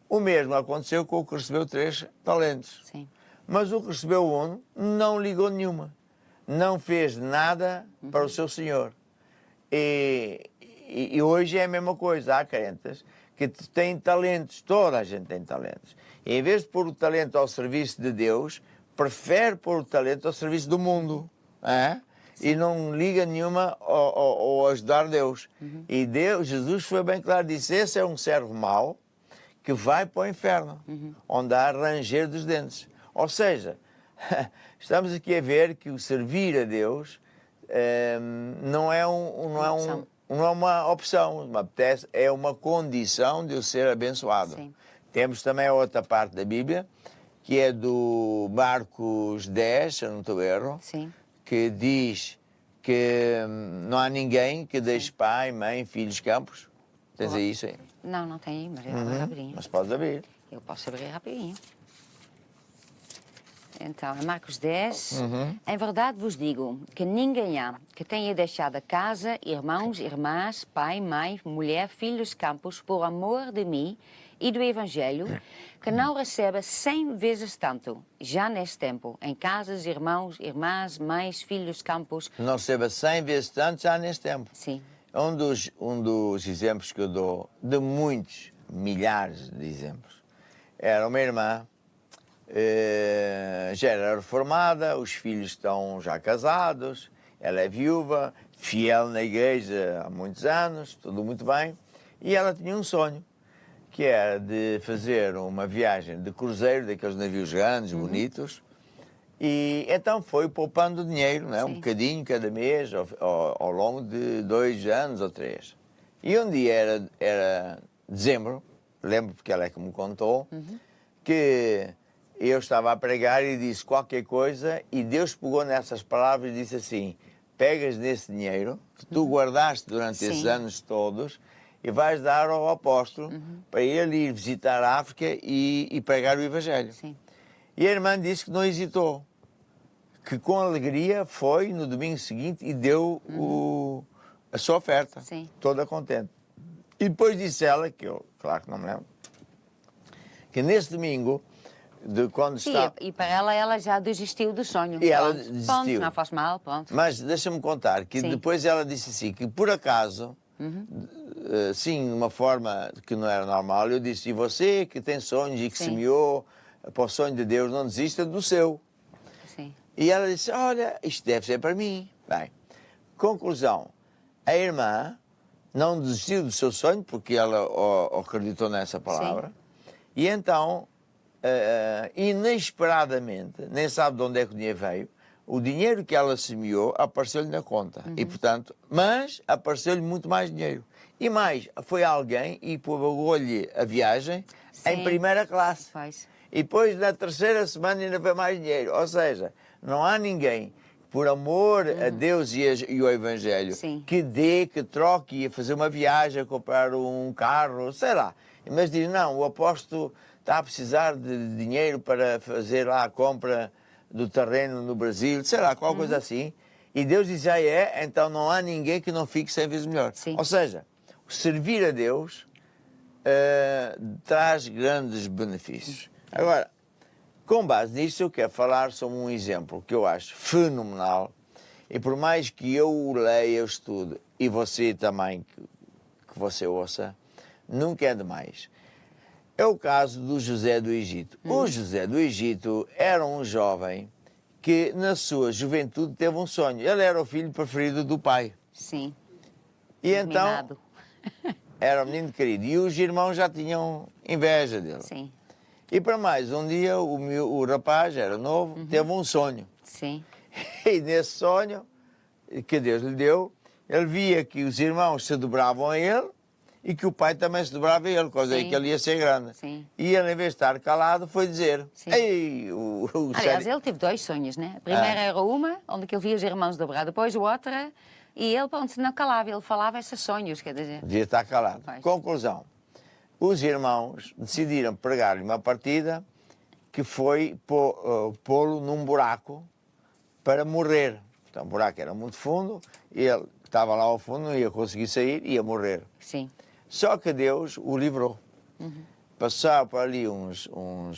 O mesmo aconteceu com o que recebeu 3 talentos. Sim. Mas o que recebeu 1 não ligou nenhuma. Não fez nada para o seu Senhor. E hoje é a mesma coisa. Há crentes que têm talentos, toda a gente tem talentos. E em vez de pôr o talento ao serviço de Deus, prefere pôr o talento ao serviço do mundo. E não liga nenhuma ao ajudar Deus. E Jesus foi bem claro, disse, esse é um servo mau que vai para o inferno, onde há ranger dos dentes. Ou seja, estamos aqui a ver que o servir a Deus não é uma opção, é uma condição de eu ser abençoado. Sim. Temos também a outra parte da Bíblia, que é do Marcos 10, se eu não estou erro, Sim. que diz que não há ninguém que deixe pai, mãe, filhos, campos. Tens aí isso aí? Não tem aí, mas eu vou rapidinho. Mas podes abrir. Eu posso abrir rapidinho. Então, é Marcos 10. Em verdade vos digo que ninguém há que tenha deixado a casa, irmãos, irmãs, pai, mãe, mulher, filhos, campos, por amor de mim e do Evangelho, que não receba 100 vezes tanto, já neste tempo, em casas, irmãos, irmãs, mães, filhos, campos. Não receba 100 vezes tanto já neste tempo. Sim. Um dos exemplos que eu dou, de muitos, milhares de exemplos, era uma irmã, já era reformada, os filhos estão já casados, ela é viúva, fiel na igreja há muitos anos, tudo muito bem, e ela tinha um sonho, que era de fazer uma viagem de cruzeiro, daqueles navios grandes, bonitos, e então foi poupando dinheiro, não é? Um bocadinho cada mês, ao longo de 2 anos ou 3. E um dia era dezembro, lembro porque ela é que me contou, que eu estava a pregar e disse qualquer coisa e Deus pegou nessas palavras e disse assim, pegas nesse dinheiro que tu guardaste durante esses anos todos e vais dar ao apóstolo para ele ir visitar a África e pregar o Evangelho. Sim. E a irmã disse que não hesitou, que com alegria foi no domingo seguinte e deu a sua oferta, toda contente. E depois disse ela, que eu, claro que não me lembro, que nesse domingo, quando está... E para ela já desistiu do sonho. E ela desistiu. Pronto, não faz mal, pronto. Mas deixa-me contar que depois ela disse assim, que por acaso, sim, de uma forma que não era normal, eu disse, e você que tem sonhos e que semeou para o sonho de Deus, não desista do seu. Sim. E ela disse, olha, isto deve ser para mim. Bem, conclusão, a irmã não desistiu do seu sonho, porque ela acreditou nessa palavra, e então, inesperadamente, nem sabe de onde é que o dinheiro veio, o dinheiro que ela semeou apareceu-lhe na conta. E, portanto, mas apareceu-lhe muito mais dinheiro. E mais, foi alguém e pagou-lhe a viagem em Sim. primeira classe. Pois. E depois, na terceira semana, ainda veio mais dinheiro. Ou seja, não há ninguém, por amor a Deus e ao Evangelho, Sim. que dê, que troque, a fazer uma viagem, a comprar um carro, sei lá. Mas diz, não, o apóstolo está a precisar de dinheiro para fazer lá a compra do terreno no Brasil, sei lá, qualquer coisa assim. E Deus diz, já é, então não há ninguém que não fique 100 vezes melhor. Sim. Ou seja, servir a Deus traz grandes benefícios. Agora, com base nisso, eu quero falar sobre um exemplo que eu acho fenomenal, e por mais que eu o leia, eu estudo, e você também, que você ouça, nunca é demais. É o caso do José do Egito. O José do Egito era um jovem que, na sua juventude, teve um sonho. Ele era o filho preferido do pai. Sim. E então, Mimado. era um menino querido. E os irmãos já tinham inveja dele. Sim. E para mais, um dia o rapaz, era novo, teve um sonho. Sim. E nesse sonho que Deus lhe deu, ele via que os irmãos se dobravam a ele e que o pai também se dobrava a ele, coisa aí Sim. que ele ia ser grande. Sim. E ele, em vez de estar calado, foi dizer: Sim. Ei, Aliás, ele teve dois sonhos, né? A primeira Ah. era uma, onde que ele via os irmãos dobrar, depois outra, e ele, pronto, não calava, ele falava esses sonhos, quer dizer. devia estar calado. Pois. Conclusão: os irmãos decidiram pregar-lhe uma partida que foi pô-lo num buraco para morrer. Então, o buraco era muito fundo, e ele estava lá ao fundo, não ia conseguir sair, ia morrer. Sim. Só que Deus o livrou. Passaram por ali uns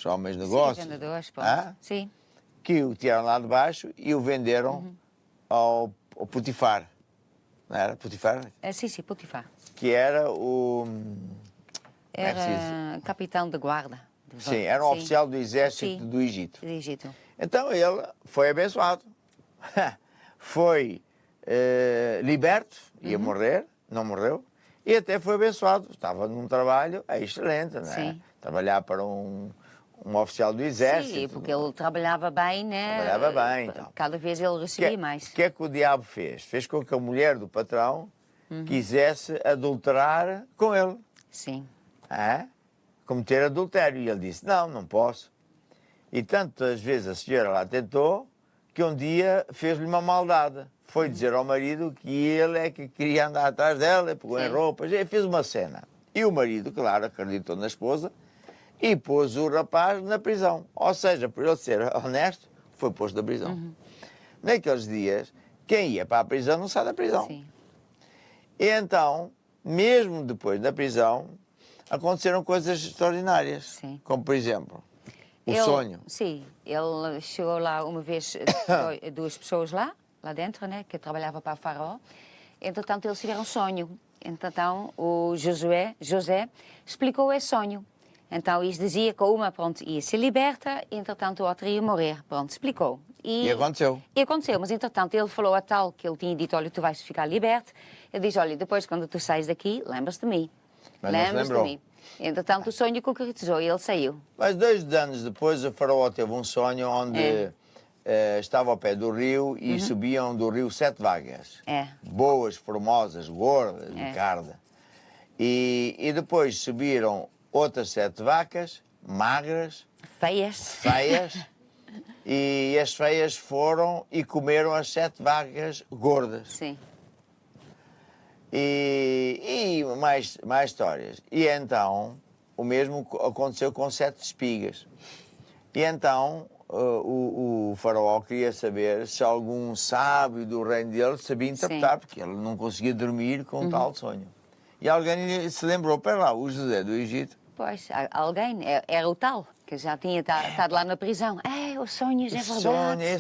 homens de negócios Sim, vendedores, pronto. ah, Sim. que o tiraram lá de baixo e o venderam ao Potifar. Não era Potifar? Sim, sim, Potifar. Que era o... Como é que se diz? Era capitão de guarda. Sim, era um oficial do exército Sim. do Egito. Do Egito. Então ele foi abençoado. Foi liberto, ia morrer, não morreu, e até foi abençoado. Estava num trabalho excelente, não é? Sim. Trabalhar para um oficial do exército. Sim, porque ele trabalhava bem, né? Trabalhava bem, então. Cada vez ele recebia mais. O que é que o diabo fez? Fez com que a mulher do patrão quisesse adulterar com ele. Sim. É? Cometer adultério. E ele disse, não posso. E tantas vezes a senhora lá tentou, que um dia fez-lhe uma maldade. Foi dizer ao marido que ele é que queria andar atrás dela, pegou em Sim. roupas, e fez uma cena. E o marido, claro, acreditou na esposa e pôs o rapaz na prisão. Ou seja, por ele ser honesto, foi posto na prisão. Naqueles dias, quem ia para a prisão não sai da prisão. Sim. E então, mesmo depois da prisão, aconteceram coisas extraordinárias. Sim. Como, por exemplo, o Ele- sonho. Sim, ele chegou lá uma vez, duas pessoas lá dentro, né, que trabalhava para o faraó. Entretanto, eles tiveram um sonho. Então, o José explicou esse sonho. Então, isso dizia que uma, pronto, ia ser liberta, entretanto, a outra ia morrer. Pronto, explicou. E aconteceu. E aconteceu, mas entretanto ele falou a tal que ele tinha dito, olha, tu vais ficar liberto. Ele diz, olha, depois quando tu sais daqui, lembras-te de mim. Mas não se Lembras-te de lembrou. mim. Entretanto o sonho concretizou e ele saiu. Mas 2 anos depois, o faraó teve um sonho onde estava ao pé do rio e subiam do rio 7 vagas. É. Boas, formosas, gordas, de carne. E depois subiram outras 7 vacas, magras, Feias. feias, e as feias foram e comeram as 7 vacas gordas. Sim. E mais histórias. E então, o mesmo aconteceu com 7 espigas. E então, o faraó queria saber se algum sábio do reino dele sabia interpretar, porque ele não conseguia dormir com tal sonho. E alguém se lembrou, para lá, o José do Egito. Pois, alguém, era o tal, que já tinha estado lá na prisão. Os sonhos, é verdade.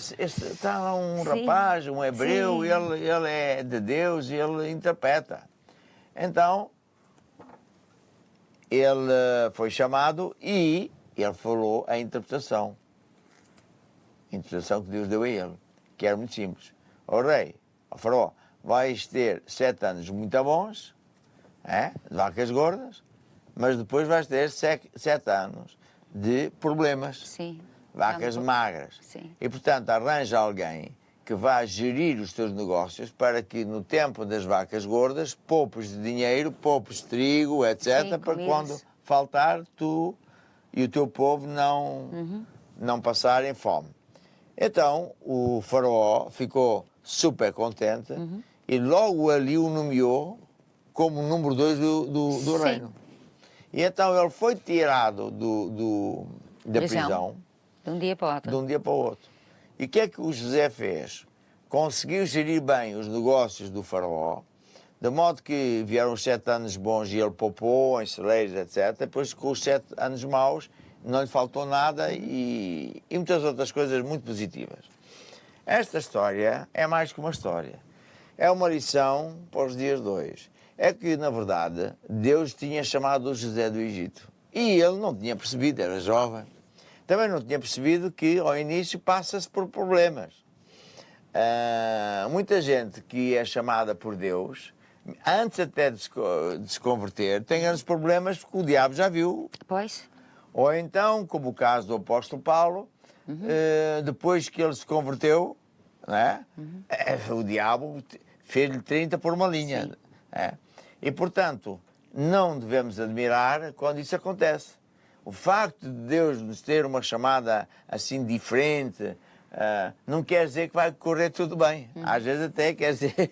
Sonho, está lá um Sim, rapaz, um hebreu, sim. ele é de Deus e ele interpreta. Então, ele foi chamado e ele falou a interpretação. A interpretação que Deus deu a ele, que era muito simples. Ó rei, ó faraó, vais ter 7 anos muito bons, de vacas gordas, mas depois vais ter 7 anos de problemas. Sim. Vacas Tanto- magras. Sim. E, portanto, arranja alguém que vá gerir os teus negócios para que no tempo das vacas gordas poupes de dinheiro, poupes de trigo, etc., Sim, para comidas. quando faltar tu e o teu povo não passarem fome. Então o faraó ficou super contente e logo ali o nomeou como número 2 do Sim. reino. E então ele foi tirado da prisão De um dia para o outro. de um dia para o outro. E o que é que o José fez? Conseguiu gerir bem os negócios do faraó, de modo que vieram os 7 anos bons e ele poupou em celeiros, etc. Depois, com os 7 anos maus, não lhe faltou nada e muitas outras coisas muito positivas. Esta história é mais que uma história. É uma lição para os dias de hoje. É que, na verdade, Deus tinha chamado o José do Egito. E ele não tinha percebido, era jovem. Também não tinha percebido que, ao início, passa-se por problemas. Muita gente que é chamada por Deus, antes até de se converter, tem grandes problemas porque o diabo já viu. Pois. Ou então, como o caso do apóstolo Paulo, depois que ele se converteu, né, o diabo fez-lhe 30 por uma linha. Né? E, portanto, não devemos admirar quando isso acontece. O facto de Deus nos ter uma chamada assim diferente não quer dizer que vai correr tudo bem. Às vezes até quer dizer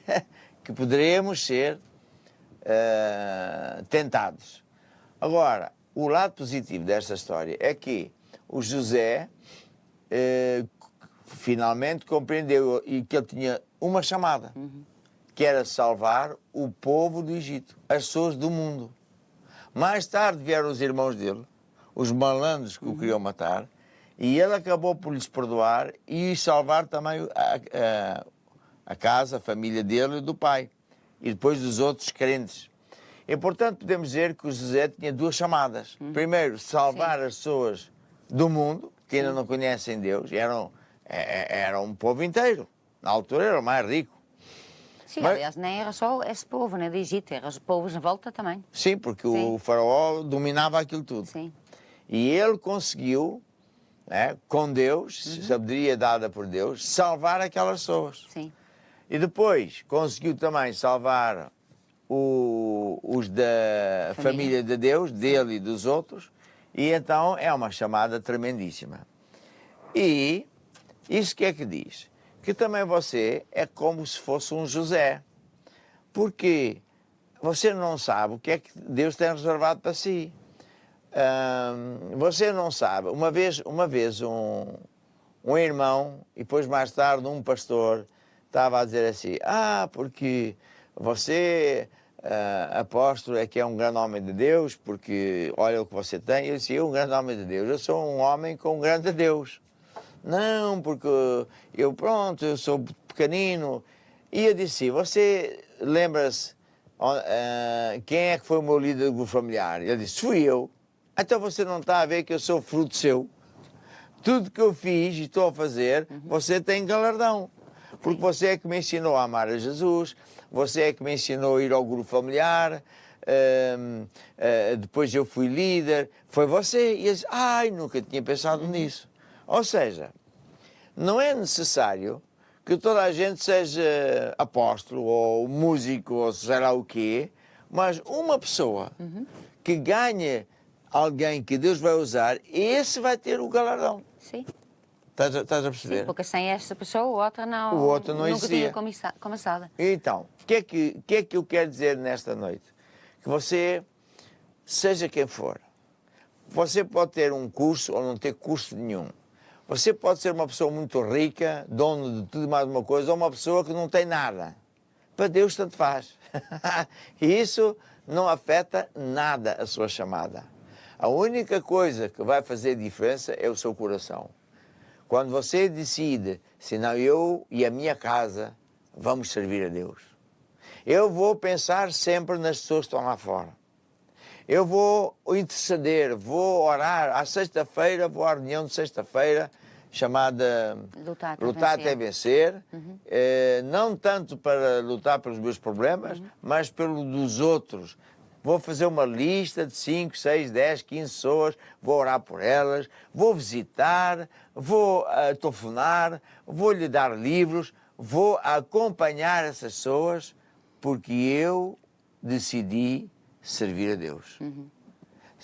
que poderemos ser tentados. Agora, o lado positivo desta história é que o José finalmente compreendeu e que ele tinha uma chamada, que era salvar o povo do Egito, as pessoas do mundo. Mais tarde vieram os irmãos dele, os malandros que o queriam matar, e ele acabou por lhes perdoar e salvar também a casa, a família dele e do pai, e depois dos outros crentes. E, portanto, podemos dizer que o José tinha duas chamadas. Primeiro, salvar as pessoas do mundo, que ainda não conhecem Deus, era um povo inteiro. Na altura era o mais rico. Sim, Mas- aliás, nem era só esse povo, né, do Egito, eram os povos na volta também. Sim, porque Sim. o faraó dominava aquilo tudo. Sim. E ele conseguiu, né, com Deus, sabedoria dada por Deus, salvar aquelas pessoas. Sim. E depois conseguiu também salvar os da família de Deus, dele e dos outros, e então é uma chamada tremendíssima. E isso que é que diz? Que também você é como se fosse um José, porque você não sabe o que é que Deus tem reservado para si. Você não sabe. Uma vez um irmão, e depois mais tarde um pastor, estava a dizer assim, porque você, apóstolo, é que é um grande homem de Deus, porque olha o que você tem. Eu disse, um grande homem de Deus, eu sou um homem com um grande Deus. Não, porque eu sou pequenino. E eu disse, você lembra-se quem é que foi o meu líder do grupo familiar? Ele disse, fui eu. Então você não está a ver que eu sou fruto seu? Tudo que eu fiz e estou a fazer, você tem galardão. Porque você é que me ensinou a amar a Jesus, você é que me ensinou a ir ao grupo familiar, depois eu fui líder, foi você. E eu disse, nunca tinha pensado nisso. Ou seja, não é necessário que toda a gente seja apóstolo ou músico ou sei lá o quê, mas uma pessoa que ganhe alguém que Deus vai usar, esse vai ter o galardão. Sim. Estás a perceber? Sim, porque sem esta pessoa, o outro não, O outro não nunca existia. tinha começado. Então, o que é que eu quero dizer nesta noite? Que você, seja quem for, você pode ter um curso ou não ter curso nenhum. Você pode ser uma pessoa muito rica, dono de tudo e mais uma coisa, ou uma pessoa que não tem nada. Para Deus tanto faz. E isso não afeta nada a sua chamada. A única coisa que vai fazer diferença é o seu coração. Quando você decide, senão eu e a minha casa vamos servir a Deus. Eu vou pensar sempre nas pessoas que estão lá fora. Eu vou interceder, vou orar. À sexta-feira, vou à reunião de sexta-feira, chamada Lutar até vencer. Não tanto para lutar pelos meus problemas, mas pelo dos outros. Vou fazer uma lista de 5, 6, 10, 15 pessoas, vou orar por elas, vou visitar, vou telefonar, vou lhe dar livros, vou acompanhar essas pessoas porque eu decidi servir a Deus.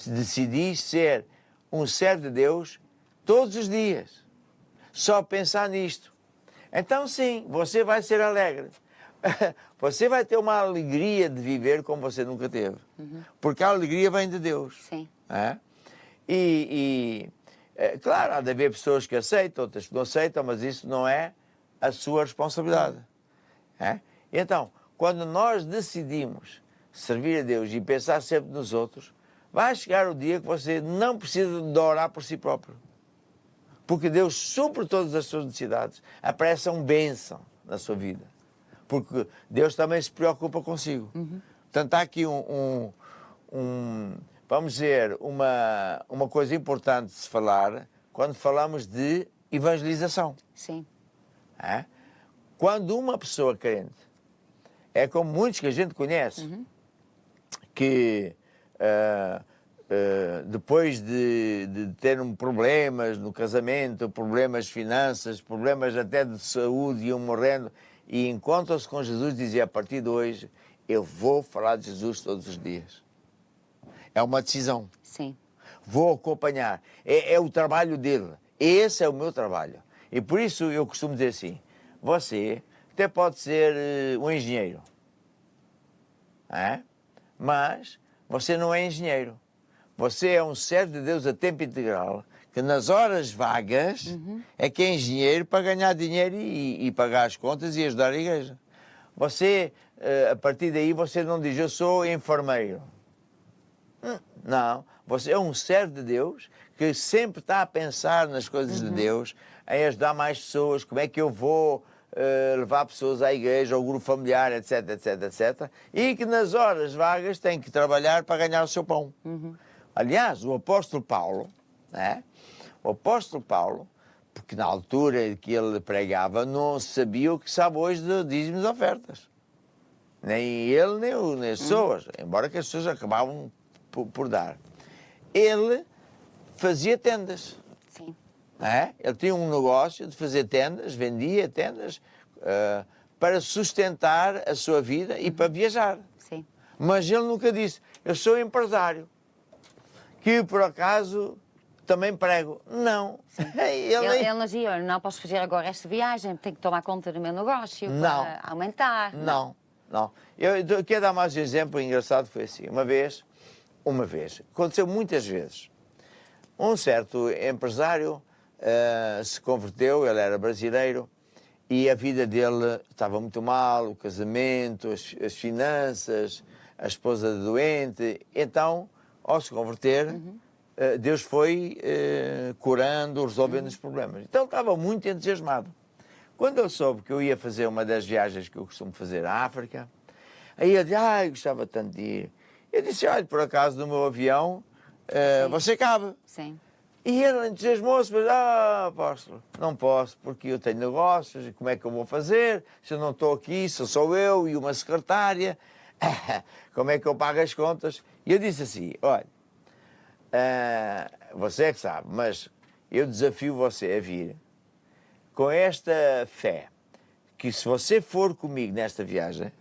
Decidi ser um servo de Deus todos os dias. Só pensar nisto. Então, sim, você vai ser alegre. Você vai ter uma alegria de viver como você nunca teve. Porque a alegria vem de Deus. Sim. É? Claro, há de haver pessoas que aceitam, outras que não aceitam, mas isso não é a sua responsabilidade. É? Então, quando nós decidimos servir a Deus e pensar sempre nos outros, vai chegar o dia que você não precisa de orar por si próprio. Porque Deus supre todas as suas necessidades. Aparece uma bênção na sua vida. Porque Deus também se preocupa consigo. Portanto, há aqui vamos dizer, uma coisa importante de se falar quando falamos de evangelização. Sim. É? Quando uma pessoa crente, é como muitos que a gente conhece, que depois de ter problemas no casamento, problemas de finanças, problemas até de saúde, iam morrendo, e encontram-se com Jesus e dizem, a partir de hoje, eu vou falar de Jesus todos os dias. É uma decisão. Sim. Vou acompanhar. É o trabalho dele. Esse é o meu trabalho. E por isso eu costumo dizer assim, você até pode ser um engenheiro, mas você não é engenheiro. Você é um servo de Deus a tempo integral, que nas horas vagas é que é engenheiro para ganhar dinheiro e pagar as contas e ajudar a igreja. Você, a partir daí, você não diz, eu sou enfermeiro. Não, você é um servo de Deus que sempre está a pensar nas coisas de Deus, em ajudar mais pessoas, como é que eu vou levar pessoas à igreja, ao grupo familiar, etc, etc, etc. E que nas horas vagas tem que trabalhar para ganhar o seu pão. Aliás, o apóstolo Paulo, porque na altura que ele pregava, não sabia o que sabe hoje de dízimos e ofertas. Nem ele, nem as pessoas, embora que as pessoas acabavam por dar. Ele fazia tendas. Sim. Ele tinha um negócio de fazer tendas, vendia tendas para sustentar a sua vida e para viajar. Sim. Mas ele nunca disse, eu sou empresário, que por acaso também prego. Não. Ele não dizia, não posso fazer agora esta viagem, tenho que tomar conta do meu negócio para aumentar. Não. Eu quero dar mais um exemplo engraçado, foi assim. Uma vez, aconteceu muitas vezes. Um certo empresário se converteu, ele era brasileiro, e a vida dele estava muito mal, o casamento, as finanças, a esposa doente. Então, ao se converter, Deus foi curando, resolvendo os problemas. Então, ele estava muito entusiasmado. Quando eu soube que eu ia fazer uma das viagens que eu costumo fazer à África, aí ele disse, gostava tanto de ir. Eu disse, olha, por acaso no meu avião você cabe. Sim. E ele entusiasmou-se, mas, apóstolo, não posso, porque eu tenho negócios, e como é que eu vou fazer? Se eu não estou aqui, sou só eu e uma secretária, como é que eu pago as contas? E eu disse assim, olha, você é que sabe, mas eu desafio você a vir com esta fé, que se você for comigo nesta viagem,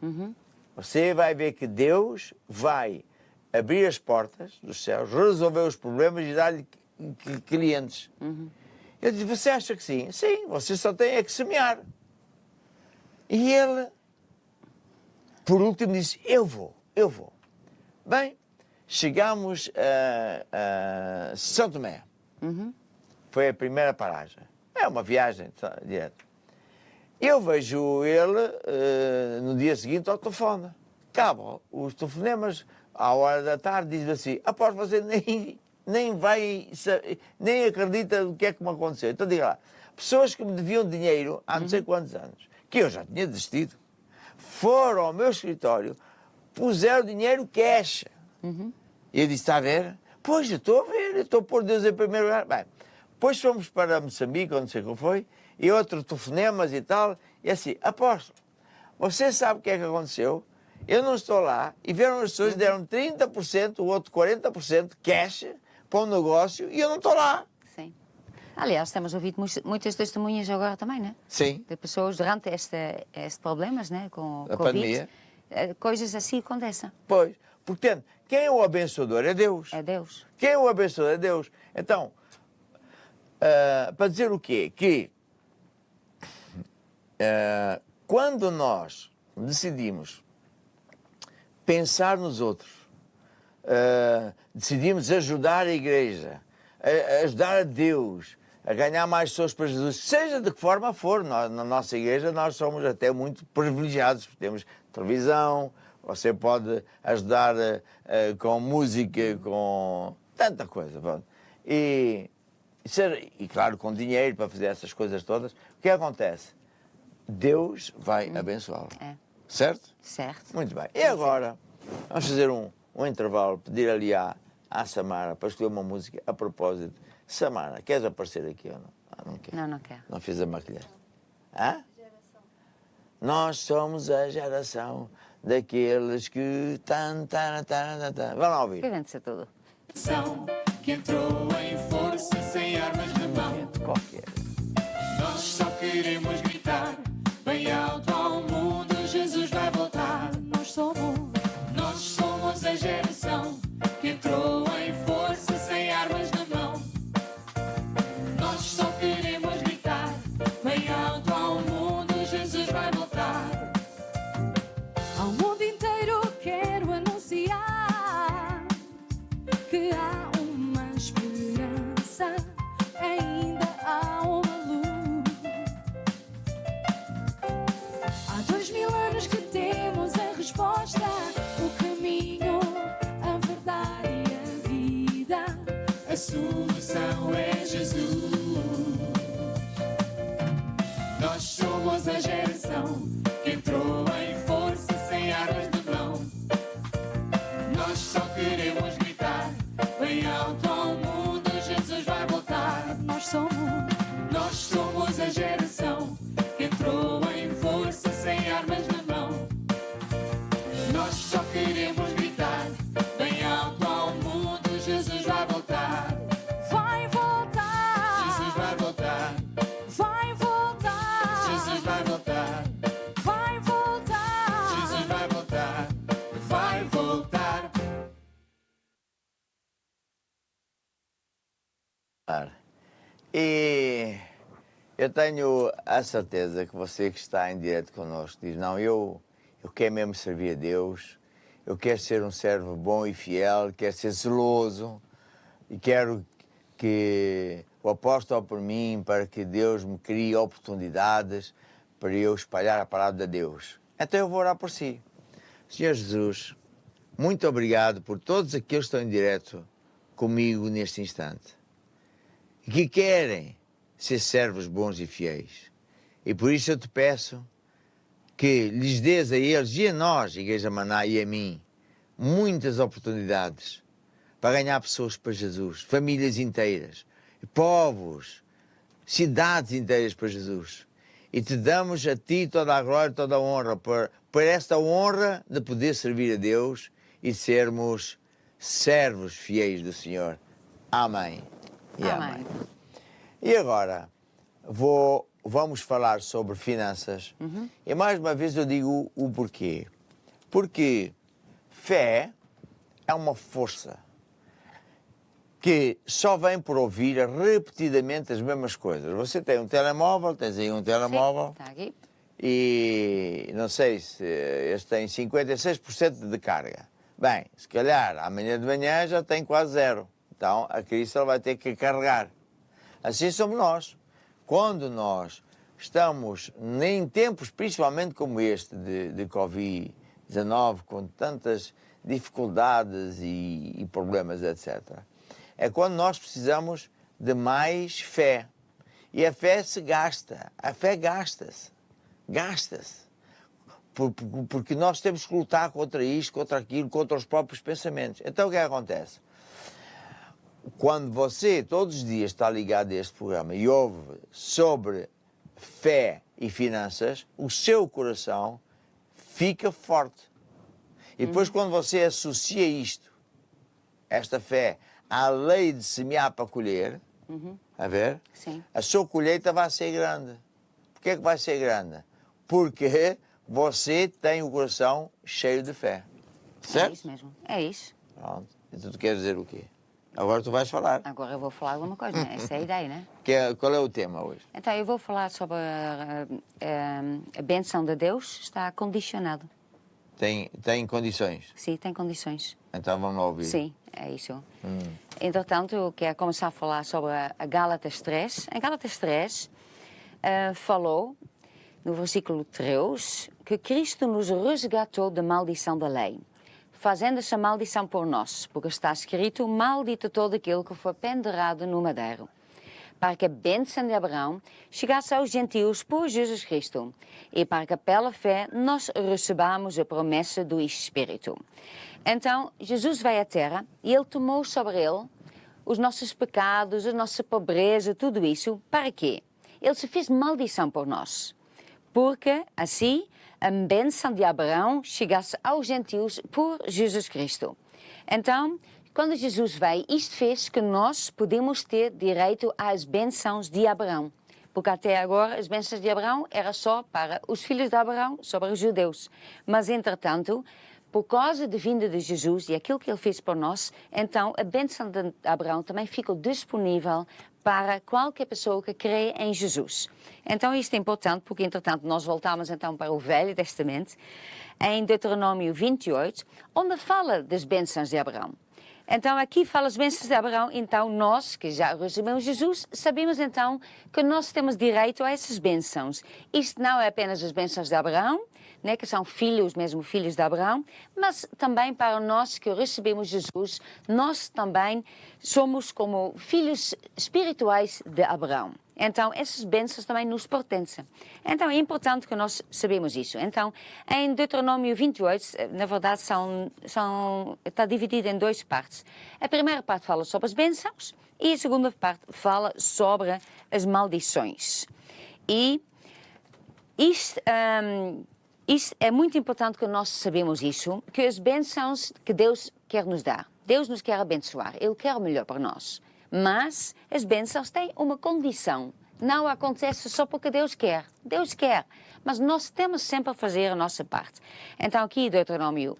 você vai ver que Deus vai abrir as portas dos céus, resolver os problemas e dar-lhe clientes. Eu disse, você acha que sim? Sim, você só tem que semear. E ele, por último, disse, eu vou. Bem, chegámos a São Tomé. Foi a primeira paragem. É uma viagem direta. Eu vejo ele no dia seguinte ao telefone. Acabam os telefonemas, à hora da tarde, diz assim, após você nem acredita do que é que me aconteceu. Então diga lá, pessoas que me deviam dinheiro há não sei quantos anos, que eu já tinha desistido, foram ao meu escritório, puseram dinheiro cash. E eu disse, está a ver? Pois, eu estou a ver, eu estou a pôr Deus em primeiro lugar. Bem, depois fomos para Moçambique, ou não sei como foi, e outros telefonemas e tal, e assim, apóstolo, você sabe o que é que aconteceu? Eu não estou lá, e vieram as pessoas, deram 30%, o outro 40% cash para um negócio, e eu não estou lá. Sim. Aliás, temos ouvido muitas testemunhas agora também, né? Sim. De pessoas durante este problemas, né? Com A Covid, pandemia. Coisas assim acontecem. Pois. Portanto, quem é o abençoador? É Deus. É Deus. Quem é o abençoador? É Deus. Então, para dizer o quê? Que quando nós decidimos pensar nos outros, decidimos ajudar a igreja, ajudar a Deus, a ganhar mais pessoas para Jesus, seja de que forma for. Nós, na nossa igreja nós somos até muito privilegiados, temos televisão, você pode ajudar com música, com tanta coisa. Pronto. E claro, com dinheiro para fazer essas coisas todas. O que acontece? Deus vai abençoá-lo. É. Certo? Certo. Muito bem. E agora, vamos fazer um intervalo, pedir ali à Samara para escolher uma música a propósito. Samara, queres aparecer aqui ou não? Não quer. Não quero. Não fiz a maquilhagem. Hã? Nós somos a geração daqueles que... Vamos lá ouvir. Que vende ser tudo. Que entrou em força sem armas na mão. Qualquer. Nós só queremos gritar bem alto ao mundo, Jesus vai voltar. Nós somos a geração que entrou em força sem armas na mão. Nós só queremos gritar bem alto ao mundo, Jesus vai voltar. ao mundo inteiro quero anunciar que há uma esperança, ainda há uma luz. Há 2000 anos que temos a resposta, o caminho, a verdade e a vida. A solução é Jesus. Nós somos a geração que entrou em força sem armas na mão. Nós só queremos gritar bem alto ao mundo, Jesus vai voltar. Nós somos a geração que entrou em força sem armas na mão. Nós só queremos gritar bem alto ao mundo, Jesus vai voltar. vai voltar, Jesus vai voltar. vai voltar, Jesus vai voltar. vai voltar. Jesus vai voltar. Vai voltar. E eu tenho a certeza que você que está em direto connosco diz, não, eu quero mesmo servir a Deus, eu quero ser um servo bom e fiel, quero ser zeloso e quero que o apóstolo por mim para que Deus me crie oportunidades para eu espalhar a palavra de Deus. Então eu vou orar por si. Senhor Jesus, muito obrigado por todos aqueles que estão em direto comigo neste instante e que querem ser servos bons e fiéis. E por isso eu te peço que lhes dês a eles e a nós, Igreja Maná, e a mim, muitas oportunidades para ganhar pessoas para Jesus, famílias inteiras, povos, cidades inteiras para Jesus. E te damos a ti toda a glória, toda a honra, por esta honra de poder servir a Deus e sermos servos fiéis do Senhor. Amém. E amém. E agora, vamos falar sobre finanças. E mais uma vez eu digo o porquê. Porque fé é uma força que só vem por ouvir repetidamente as mesmas coisas. Você tem um telemóvel, tens aí um telemóvel. Sim, está aqui. E não sei se este tem 56% de carga. Bem, se calhar amanhã de manhã já tem quase zero. Então a Cristo vai ter que carregar. Assim somos nós. Quando nós estamos em tempos, principalmente como este de Covid-19, com tantas dificuldades e problemas, etc., é quando nós precisamos de mais fé. E a fé se gasta. A fé gasta-se. Gasta-se. Porque nós temos que lutar contra isto, contra aquilo, contra os próprios pensamentos. Então o que acontece? Quando você todos os dias está ligado a este programa e ouve sobre fé e finanças, o seu coração fica forte. E depois quando você associa isto, esta fé, à lei de semear para colher, A ver? Sim. A sua colheita vai ser grande. Porquê que vai ser grande? Porque você tem o coração cheio de fé. Certo? É isso mesmo. É isso. Pronto. Então tu queres dizer o quê? Agora tu vais falar. Agora eu vou falar alguma coisa, né? Essa é a ideia, né? Qual é o tema hoje? Então, eu vou falar sobre a bênção de Deus está condicionado. Tem condições? Sim, tem condições. Então vamos lá ouvir. Sim, é isso. Entretanto, eu quero começar a falar sobre a Gálatas 3. Em Gálatas 3, falou, no versículo 3, que Cristo nos resgatou da maldição da lei, fazendo essa maldição por nós, porque está escrito, maldito todo aquele que foi pendurado no madeiro, para que a bênção de Abraão chegasse aos gentios por Jesus Cristo e para que pela fé nós recebamos a promessa do Espírito. Então, Jesus veio à Terra e Ele tomou sobre Ele os nossos pecados, a nossa pobreza, tudo isso. Para quê? Ele se fez maldição por nós, porque assim a bênção de Abraão chegasse aos gentios por Jesus Cristo. Então, quando Jesus veio, isto fez que nós podemos ter direito às bênçãos de Abraão. Porque até agora as bênçãos de Abraão eram só para os filhos de Abraão, sobre os judeus. Mas, entretanto, por causa da vinda de Jesus e aquilo que ele fez por nós, então a bênção de Abraão também ficou disponível para qualquer pessoa que crê em Jesus. Então isto é importante porque, entretanto, nós voltamos então para o Velho Testamento, em Deuteronômio 28, onde fala das bênçãos de Abraão. Então aqui fala as bênçãos de Abraão, então nós, que já recebemos Jesus, sabemos então que nós temos direito a essas bênçãos. Isto não é apenas as bênçãos de Abraão, né, que são filhos, mesmo filhos de Abraão, mas também para nós que recebemos Jesus, nós também somos como filhos espirituais de Abraão. Então, essas bênçãos também nos pertencem. Então, é importante que nós sabemos isso. Então, em Deuteronômio 28, na verdade, está dividido em duas partes. A primeira parte fala sobre as bênçãos e a segunda parte fala sobre as maldições. E isto é muito importante que nós sabemos isso, que as bênçãos que Deus quer nos dar, Deus nos quer abençoar, Ele quer o melhor para nós. Mas as bênçãos têm uma condição. Não acontece só porque Deus quer. Deus quer. Mas nós temos sempre a fazer a nossa parte. Então aqui, Deuteronômio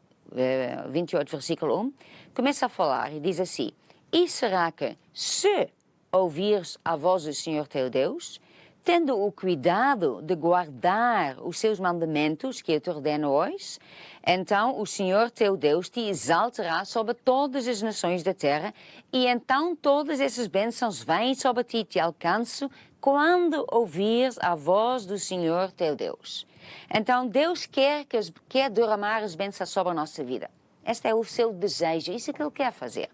28, versículo 1, começa a falar e diz assim: E será que, se ouvires a voz do Senhor teu Deus, tendo o cuidado de guardar os seus mandamentos que eu te ordeno hoje, então o Senhor teu Deus te exaltará sobre todas as nações da terra, e então todas essas bênçãos vêm sobre ti e te alcançam quando ouvires a voz do Senhor teu Deus. Então Deus quer derramar as bênçãos sobre a nossa vida. Este é o seu desejo, isso é que Ele quer fazer.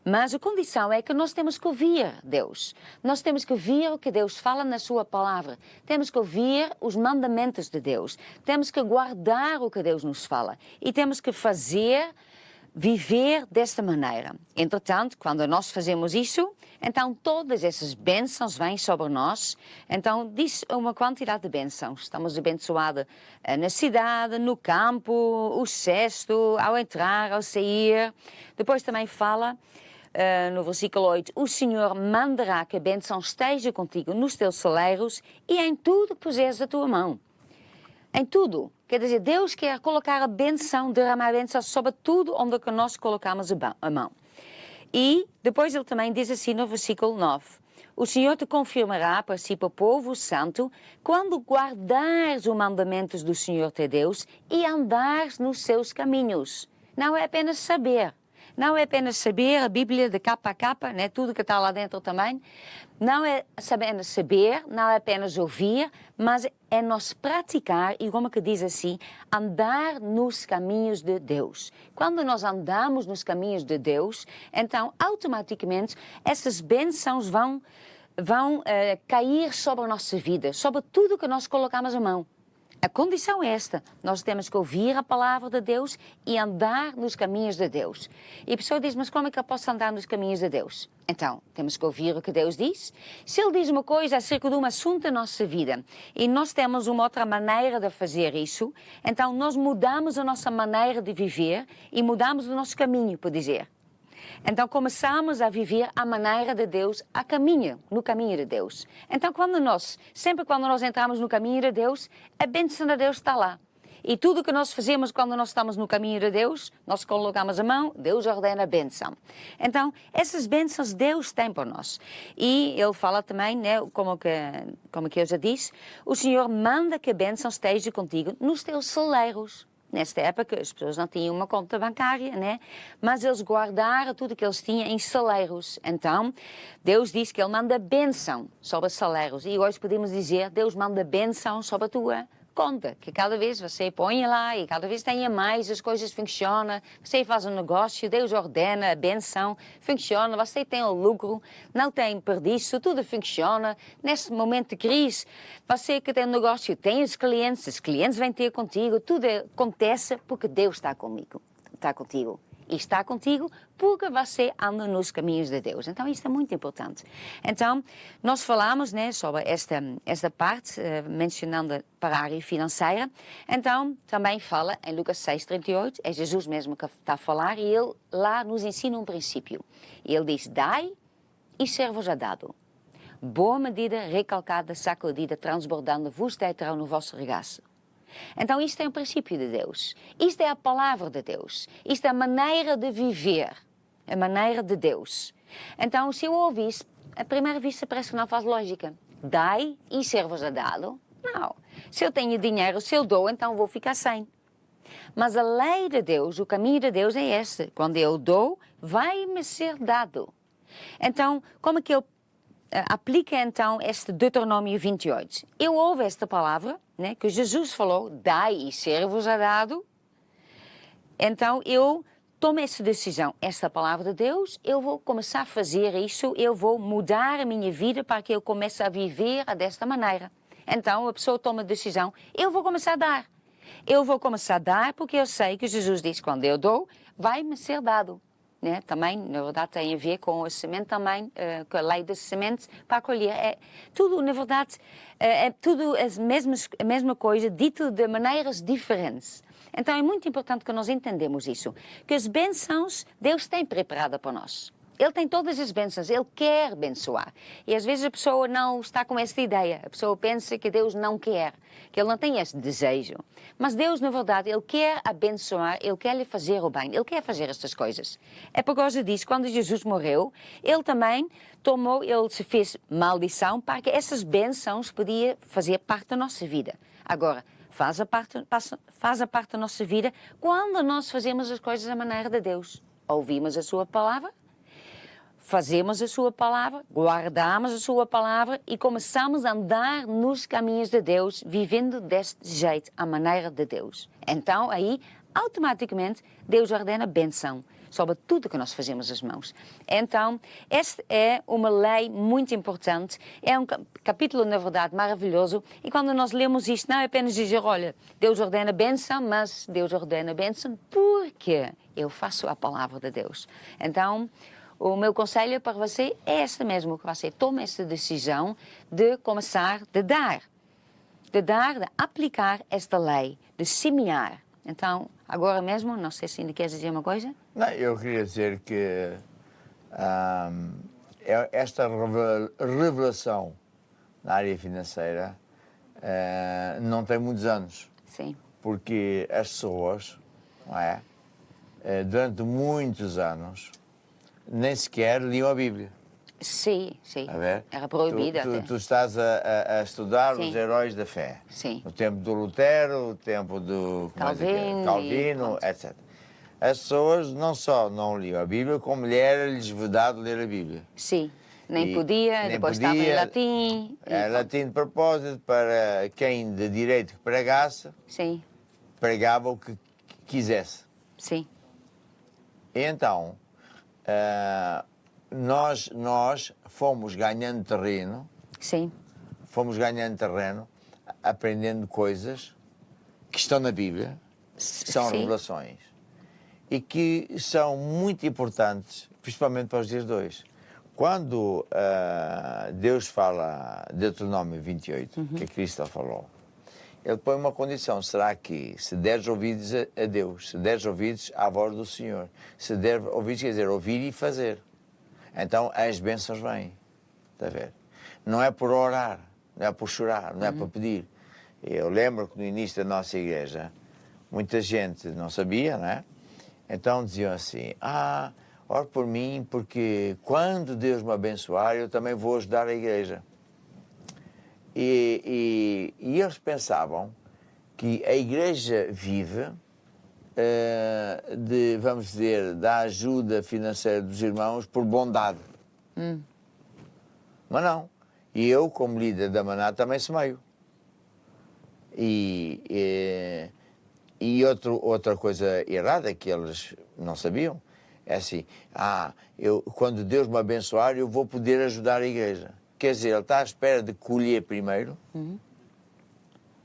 Mas a condição é que nós temos que ouvir Deus. Nós temos que ouvir o que Deus fala na sua palavra. Temos que ouvir os mandamentos de Deus. Temos que guardar o que Deus nos fala. E temos que viver desta maneira. Entretanto, quando nós fazemos isso, então todas essas bênçãos vêm sobre nós. Então diz uma quantidade de bênçãos. Estamos abençoados na cidade, no campo, o cesto, ao entrar, ao sair. Depois também fala no versículo 8, o Senhor mandará que a bênção esteja contigo nos teus celeiros e em tudo que puseres a tua mão. Em tudo. Quer dizer, Deus quer colocar a bênção, derramar a bênção sobre tudo onde que nós colocamos a mão. E depois ele também diz assim no versículo 9, o Senhor te confirmará para si, para o povo santo, quando guardares os mandamentos do Senhor teu Deus e andares nos seus caminhos. Não é apenas saber. Não é apenas saber a Bíblia de capa a capa, né? Tudo que está lá dentro também. Não é apenas saber, não é apenas ouvir, mas é nós praticar, e como que diz assim, andar nos caminhos de Deus. Quando nós andamos nos caminhos de Deus, então automaticamente essas bênçãos vão cair sobre a nossa vida, sobre tudo que nós colocamos a mão. A condição é esta, nós temos que ouvir a palavra de Deus e andar nos caminhos de Deus. E a pessoa diz, mas como é que eu posso andar nos caminhos de Deus? Então, temos que ouvir o que Deus diz. Se Ele diz uma coisa acerca de um assunto da nossa vida e nós temos uma outra maneira de fazer isso, então nós mudamos a nossa maneira de viver e mudamos o nosso caminho, por dizer. Então começamos a viver a maneira de Deus, no caminho de Deus. Então sempre quando nós entramos no caminho de Deus, a bênção de Deus está lá. E tudo que nós fazemos quando nós estamos no caminho de Deus, nós colocamos a mão, Deus ordena a bênção. Então, essas bênçãos Deus tem por nós. E Ele fala também, né, como que eu já disse, o Senhor manda que a bênção esteja contigo nos teus celeiros. Nesta época, as pessoas não tinham uma conta bancária, né? Mas eles guardaram tudo que eles tinham em celeiros. Então, Deus diz que Ele manda bênção sobre os celeiros. E hoje podemos dizer, Deus manda bênção sobre a tua conta, que cada vez você põe lá e cada vez tenha mais, as coisas funcionam, você faz um negócio, Deus ordena a benção, funciona, você tem o lucro, não tem perdiço, tudo funciona. Neste momento de crise, você que tem um negócio, tem os clientes vêm ter contigo, tudo acontece porque Deus está contigo. E está contigo porque você anda nos caminhos de Deus. Então, isto é muito importante. Então, nós falamos, né, sobre esta parte, mencionando para a área financeira. Então, também fala em Lucas 6:38, é Jesus mesmo que está a falar, e ele lá nos ensina um princípio. Ele diz, dai e ser-vos-á dado. Boa medida, recalcada, sacudida, transbordando, vos deiterão no vosso regaço. Então isto é um princípio de Deus, isto é a palavra de Deus, isto é a maneira de viver, a maneira de Deus. Então se eu ouvir isso, à primeira vista parece que não faz lógica. Dai e ser-vos-á dado? Não. Se eu tenho dinheiro, se eu dou, então vou ficar sem. Mas a lei de Deus, o caminho de Deus é este. Quando eu dou, vai-me ser dado. Então, como é que eu aplico então este Deuteronômio 28? Eu ouvo esta palavra, né, que Jesus falou, dai e ser-vos-á dado. Então eu tomo essa decisão, esta palavra de Deus, eu vou começar a fazer isso, eu vou mudar a minha vida para que eu comece a viver desta maneira. Então a pessoa toma a decisão, eu vou começar a dar. Eu vou começar a dar porque eu sei que Jesus diz, quando eu dou, vai-me ser dado. Né? Também, na verdade, tem a ver com a semente também, com a lei da semente para colher. É tudo, na verdade, é tudo a mesma coisa, dito de maneiras diferentes. Então é muito importante que nós entendamos isso, que as bênçãos Deus tem preparada para nós. Ele tem todas as bênçãos, Ele quer abençoar. E às vezes a pessoa não está com essa ideia, a pessoa pensa que Deus não quer, que Ele não tem esse desejo. Mas Deus, na verdade, Ele quer abençoar, Ele quer lhe fazer o bem, Ele quer fazer estas coisas. É por causa disso, quando Jesus morreu, Ele também Ele se fez maldição para que essas bênçãos podiam fazer parte da nossa vida. Agora, faz a parte da nossa vida quando nós fazemos as coisas da maneira de Deus. Ouvimos a sua palavra, fazemos a sua palavra, guardamos a sua palavra e começamos a andar nos caminhos de Deus, vivendo deste jeito, a maneira de Deus. Então, aí, automaticamente, Deus ordena bênção sobre tudo que nós fazemos as mãos. Então, esta é uma lei muito importante, é um capítulo, na verdade, maravilhoso, e quando nós lemos isto, não é apenas dizer, olha, Deus ordena bênção, mas Deus ordena bênção porque eu faço a palavra de Deus. Então, o meu conselho para você é este mesmo, que você tome esta decisão de começar de dar, de aplicar esta lei, de semear. Então, agora mesmo, não sei se ainda queres dizer uma coisa? Não, eu queria dizer que esta revelação na área financeira não tem muitos anos. Sim. Porque as pessoas, não é, durante muitos anos, nem sequer liam a Bíblia. Sim, sim. A ver? Era proibida até. Tu estás a estudar Sim. os heróis da fé. Sim. O tempo do Lutero, o tempo do Calvino, etc. As pessoas não só não liam a Bíblia, como lhe era-lhes vedado ler a Bíblia. Sim. Nem podia, nem depois podia, estava em latim. Era latim de propósito para quem de direito que pregasse, Sim, pregava o que quisesse. sim, E então, nós fomos ganhando terreno, sim, aprendendo coisas que estão na Bíblia, que são sim. revelações, e que são muito importantes, principalmente para os dias de hoje. Quando Deus fala, Deuteronômio 28, que a Cristo falou, ele põe uma condição. Será que se deres ouvidos a Deus, se deres ouvidos à voz do Senhor, se deres ouvidos, quer dizer, ouvir e fazer, então as bênçãos vêm. Está a ver? Não é por orar, não é por chorar, não é por pedir. Eu lembro que no início da nossa igreja, muita gente não sabia, não é? Então diziam assim, ore por mim, porque quando Deus me abençoar, eu também vou ajudar a igreja. E eles pensavam que a igreja vive vamos dizer, da ajuda financeira dos irmãos por bondade. Mas não. E eu, como líder da Maná, também semeio. E outra coisa errada que eles não sabiam é assim, quando Deus me abençoar, eu vou poder ajudar a igreja. Quer dizer, ele está à espera de colher primeiro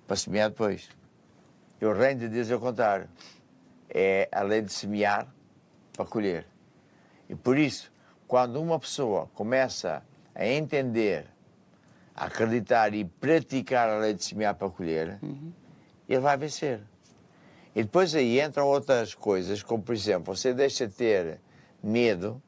para semear depois. E o reino de Deus é o contrário. É a lei de semear para colher. E por isso, quando uma pessoa começa a entender, a acreditar e praticar a lei de semear para colher, ele vai vencer. E depois aí entram outras coisas, como por exemplo, você deixa de ter medo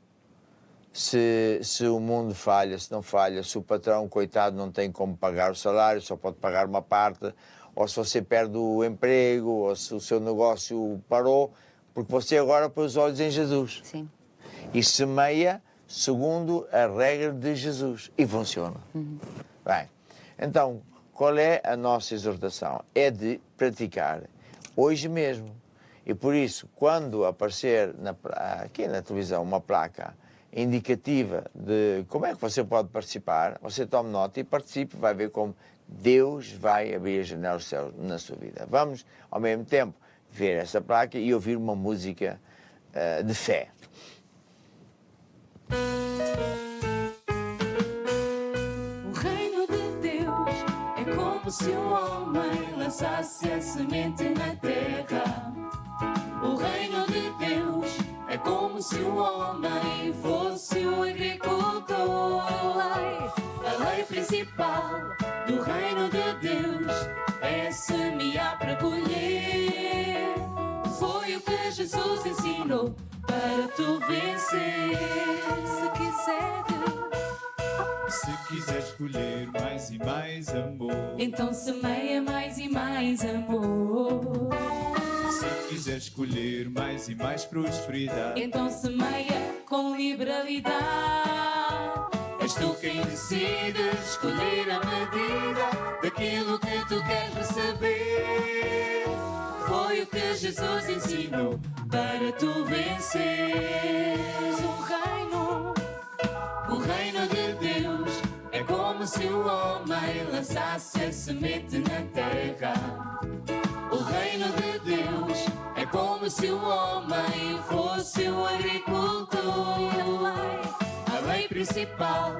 se o mundo falha, se não falha, se o patrão, coitado, não tem como pagar o salário, só pode pagar uma parte, ou se você perde o emprego, ou se o seu negócio parou, porque você agora põe os olhos em Jesus. Sim. E semeia segundo a regra de Jesus. E funciona. Bem, então, qual é a nossa exortação? É de praticar hoje mesmo. E por isso, quando aparecer aqui na televisão uma placa indicativa de como é que você pode participar, você tome nota e participe, vai ver como Deus vai abrir as janelas do céu na sua vida. Vamos, ao mesmo tempo, ver essa placa e ouvir uma música de fé. O reino de Deus é como se um homem lançasse a semente na terra. O reino de Deus é como se um homem fosse um agricultor. A lei principal do reino de Deus é semear para colher. Foi o que Jesus ensinou para tu vencer. Se quiseres colher mais e mais amor, então semeia mais e mais amor. se quiseres colher mais e mais prosperidade, Então semeia com liberalidade. és tu quem decide escolher a medida daquilo que tu queres receber. Foi o que Jesus ensinou para tu venceres o reino de Deus. É como se um homem lançasse a semente na terra. O reino de Deus é como se um homem fosse um agricultor. A lei principal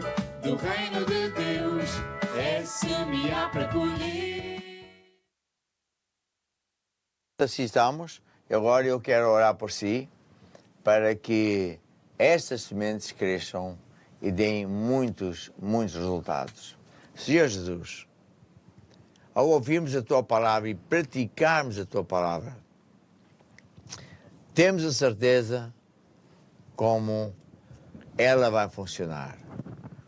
do reino de Deus é semear para colher. Assim estamos. Agora eu quero orar por si, para que estas sementes cresçam e deem muitos, muitos resultados. Senhor Jesus, ao ouvirmos a Tua Palavra e praticarmos a Tua Palavra, temos a certeza como ela vai funcionar,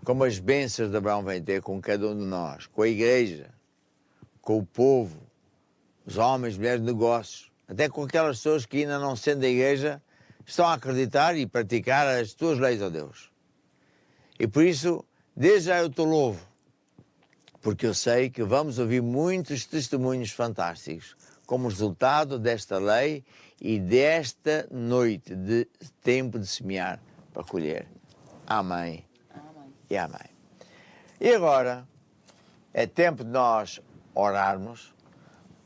como as bênçãos de Abraão vêm ter com cada um de nós, com a igreja, com o povo, os homens, mulheres de negócios, até com aquelas pessoas que ainda não sendo da igreja, estão a acreditar e praticar as Tuas leis, ó Deus. E por isso, desde já eu te louvo, porque eu sei que vamos ouvir muitos testemunhos fantásticos como resultado desta lei e desta noite de tempo de semear para colher. Amém. Amém. E amém. E agora é tempo de nós orarmos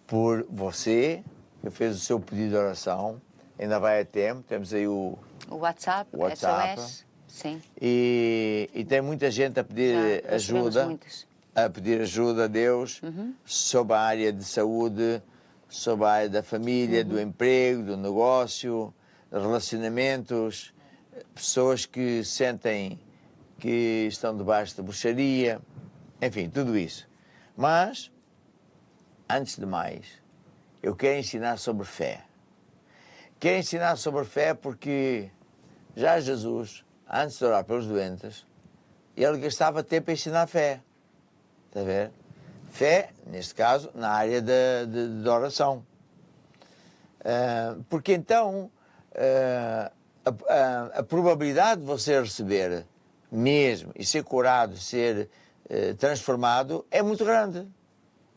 por você, que fez o seu pedido de oração. Ainda vai a tempo, temos aí o O WhatsApp, WhatsApp. SOS, sim. E tem muita gente a pedir Já recebemos ajuda, muitas. a pedir ajuda a Deus sobre a área de saúde, sobre a área da família, do emprego, do negócio, relacionamentos, pessoas que sentem que estão debaixo da bruxaria, enfim, tudo isso. Mas antes de mais, eu quero ensinar sobre fé. Quero ensinar sobre fé porque já Jesus, antes de orar pelos doentes, ele gastava tempo a ensinar fé. Está a ver? Fé, neste caso, na área de oração. Porque então a probabilidade de você receber mesmo e ser curado, ser transformado é muito grande.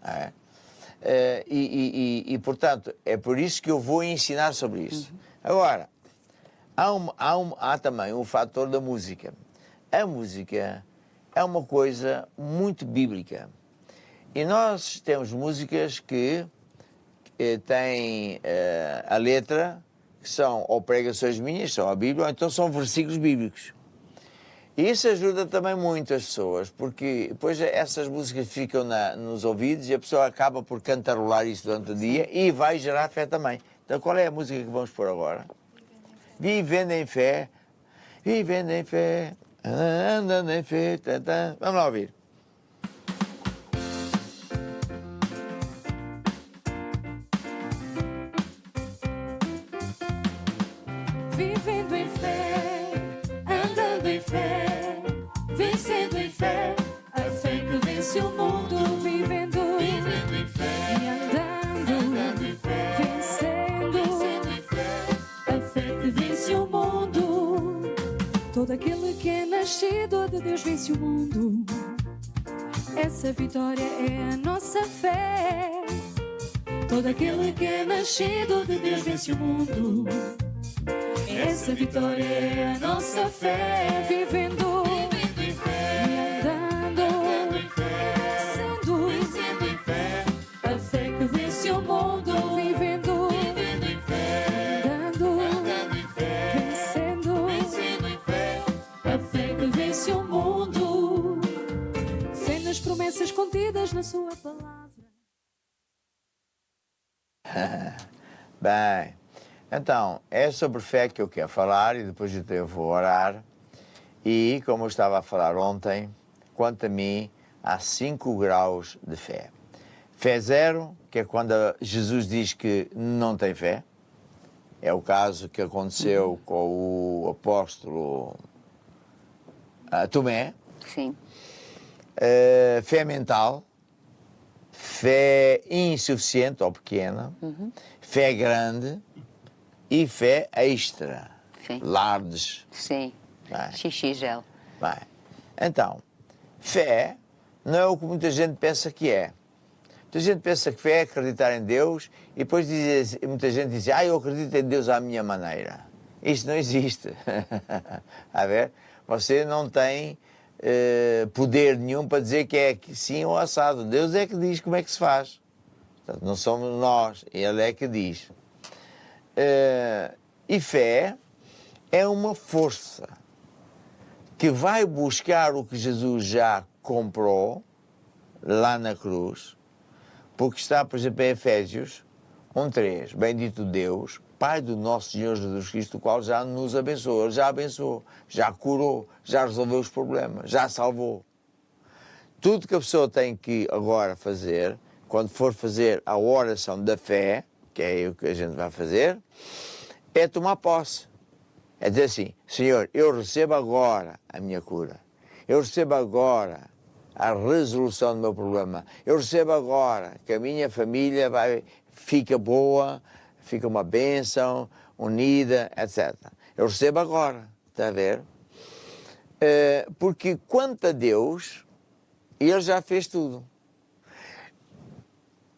Não é? Portanto, é por isso que eu vou ensinar sobre isso. Agora, há também o fator da música. A música é uma coisa muito bíblica. E nós temos músicas que têm a letra, que são ou pregações minhas, são a Bíblia, ou então são versículos bíblicos. E isso ajuda também muito as pessoas, porque depois essas músicas ficam nos ouvidos e a pessoa acaba por cantarolar isso durante o dia e vai gerar fé também. Então qual é a música que vamos pôr agora? Vivendo em fé, vivendo em fé, andando em fé, vamos lá ouvir. Vivendo em fé, andando em fé, vencendo em fé, a fé que vence o mundo. Vivendo em fé, e andando em fé, vencendo em fé, a fé que vence o mundo. Todo aquele que é nascido de Deus vence o mundo. Essa vitória é a nossa fé. Todo aquele que é nascido de Deus vence o mundo. Essa vitória é a nossa fé. Vivendo em fé, andando em fé, vencendo em fé, a fé que vence o mundo. Vivendo em fé, andando em fé, vencendo em fé, a fé que vence o mundo. Fé nas promessas contidas na sua palavra. Bem, então, é sobre fé que eu quero falar e depois eu vou orar. E, como eu estava a falar ontem, quanto a mim, há 5 graus de fé. Fé zero, que é quando Jesus diz que não tem fé. É o caso que aconteceu com o apóstolo Tomé. Sim. Fé mental, fé insuficiente ou pequena, fé grande e fé extra, Sim. large. Sim. Bem. XXL. Bem, então, fé não é o que muita gente pensa que é. Muita gente pensa que fé é acreditar em Deus e depois muita gente diz, eu acredito em Deus à minha maneira. Isso não existe. A ver? Você não tem poder nenhum para dizer que é sim ou assado. Deus é que diz como é que se faz. Portanto, não somos nós, Ele é que diz. E fé é uma força que vai buscar o que Jesus já comprou lá na cruz, porque está, por exemplo, em Efésios 1:3, bendito Deus, Pai do nosso Senhor Jesus Cristo, o qual já nos abençoou. Ele já abençoou, já curou, já resolveu os problemas, já salvou. Tudo que a pessoa tem que agora fazer, quando for fazer a oração da fé, que é o que a gente vai fazer, é tomar posse. É dizer assim, Senhor, eu recebo agora a minha cura. Eu recebo agora a resolução do meu problema. Eu recebo agora que a minha família fica boa, fica uma bênção, unida, etc. Eu recebo agora, está a ver? Porque quanto a Deus, Ele já fez tudo.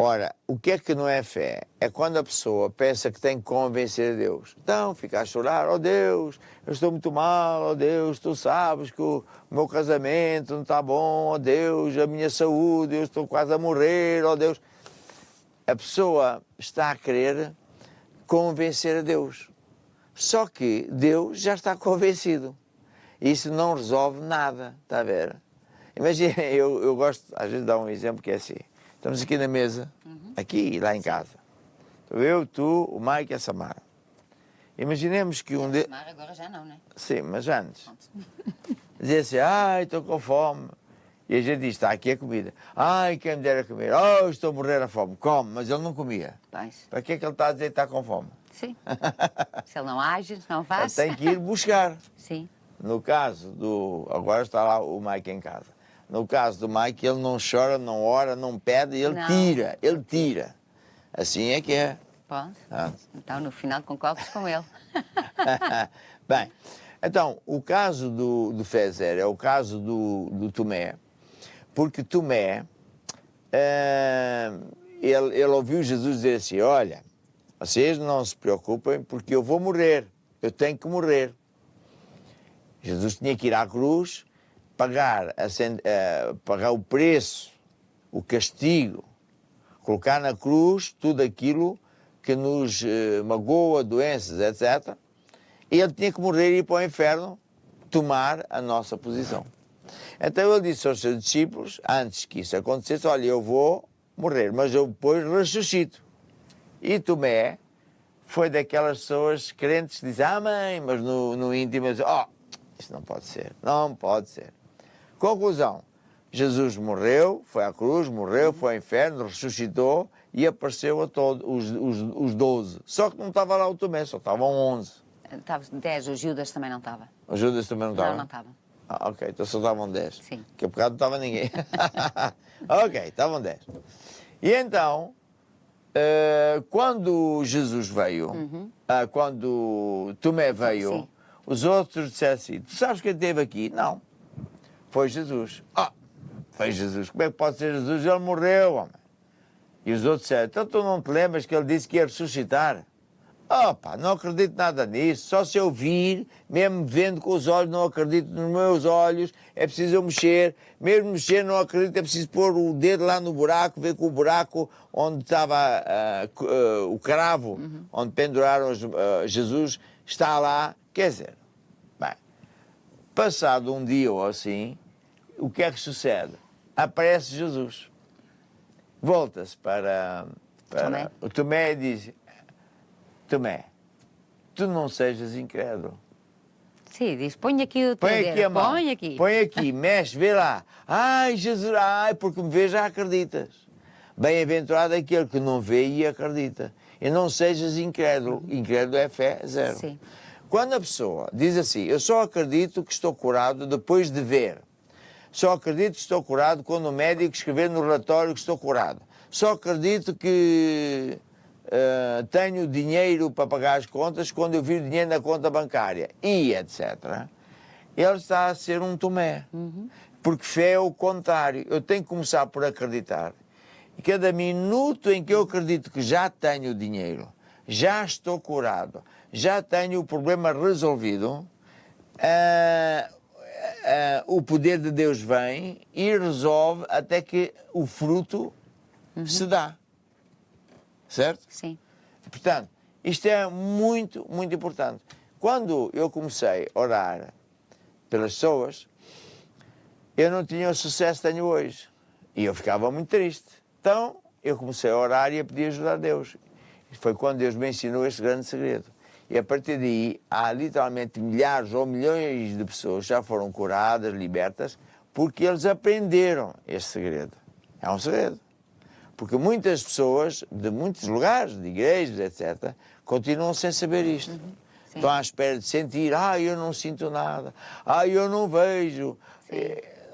Ora, o que é que não é fé? É quando a pessoa pensa que tem que convencer a Deus. Então, fica a chorar, oh Deus, eu estou muito mal, oh Deus, tu sabes que o meu casamento não está bom, oh Deus, a minha saúde, eu estou quase a morrer, oh Deus. A pessoa está a querer convencer a Deus. Só que Deus já está convencido. Isso não resolve nada, está a ver? Imagina, eu gosto, às vezes, de dar um exemplo que é assim. Estamos aqui na mesa, aqui e lá em casa. Estou eu, tu, o Mike e a Samara. Imaginemos que um deles... Agora já não, né? Sim, mas antes. Dizia assim, estou com fome. E a gente diz, está aqui a comida. Ai, quem me dera comer. Oh, estou a morrer a fome. Come, mas ele não comia. Pois. Para que é que ele está a dizer que está com fome? Sim. Se ele não age, não Ele faz. tem que ir buscar. Sim. No caso do... Agora está lá o Mike em casa. No caso do Mike, ele não chora, não ora, não pede, ele Não. tira. Ele tira. Assim é que é. Pronto. Ah. Então, no final, concordas com ele. Bem, então, o caso do Fezer é o caso do Tomé, porque Tomé, ele ouviu Jesus dizer assim, olha, vocês não se preocupem porque eu vou morrer, eu tenho que morrer. Jesus tinha que ir à cruz, pagar o preço, o castigo, colocar na cruz tudo aquilo que nos magoa, doenças, etc. E ele tinha que morrer e ir para o inferno tomar a nossa posição. Então ele disse aos seus discípulos, antes que isso acontecesse, olha, eu vou morrer, mas eu depois ressuscito. E Tomé foi daquelas pessoas crentes que dizem, amém, mas no íntimo dizem, oh, isso não pode ser, não pode ser. Conclusão, Jesus morreu, foi à cruz, morreu, foi ao inferno, ressuscitou e apareceu a todos os 12. Só que não estava lá o Tomé, só estavam 11. Estava 10, o Judas também não estava. O Judas também não estava? Não estava. Ah, ok, então só estavam 10. Sim. Que a bocado não estava ninguém. Ok, estavam 10. E então, quando Jesus veio, quando Tomé veio, Sim. os outros disseram assim, tu sabes quem esteve aqui? Não. Foi Jesus. Ah, foi Jesus. Como é que pode ser Jesus? Ele morreu, homem. E os outros disseram, então tu não te lembras que ele disse que ia ressuscitar? Opa, não acredito nada nisso, só se eu vir, mesmo vendo com os olhos, não acredito nos meus olhos, é preciso eu mexer, mesmo mexer não acredito, é preciso pôr o dedo lá no buraco, ver que o buraco onde estava o cravo, onde penduraram Jesus, está lá, quer dizer, bem, passado um dia ou assim, o que é que sucede? Aparece Jesus, volta-se para Tomé. o Tomé e diz, Tomé, tu não sejas incrédulo. Sim, diz, põe aqui o teu Põe aqui dedo, a mão. põe aqui. Põe aqui, mexe, vê lá. Ai, Jesus, ai, porque me vês já acreditas. Bem-aventurado aquele que não vê e acredita. E não sejas incrédulo. Incrédulo é fé, zero. Sim. Quando a pessoa diz assim, eu só acredito que estou curado depois de ver. Só acredito que estou curado quando o médico escrever no relatório que estou curado. Só acredito que tenho dinheiro para pagar as contas quando eu vir dinheiro na conta bancária e etc. Ele está a ser um Tomé. Porque fé é o contrário. Eu tenho que começar por acreditar. E cada minuto em que eu acredito que já tenho dinheiro, já estou curado, já tenho o problema resolvido, o poder de Deus vem e resolve até que o fruto se dá. Certo? Sim. Portanto, isto é muito, muito importante. Quando eu comecei a orar pelas pessoas, eu não tinha o sucesso que tenho hoje. E eu ficava muito triste. Então, eu comecei a orar e a pedir ajuda a Deus. Foi quando Deus me ensinou este grande segredo. E a partir daí, há literalmente milhares ou milhões de pessoas que já foram curadas, libertas, porque eles aprenderam este segredo. É um segredo. Porque muitas pessoas, de muitos lugares, de igrejas, etc., continuam sem saber isto. Estão à espera de sentir, eu não sinto nada, eu não vejo.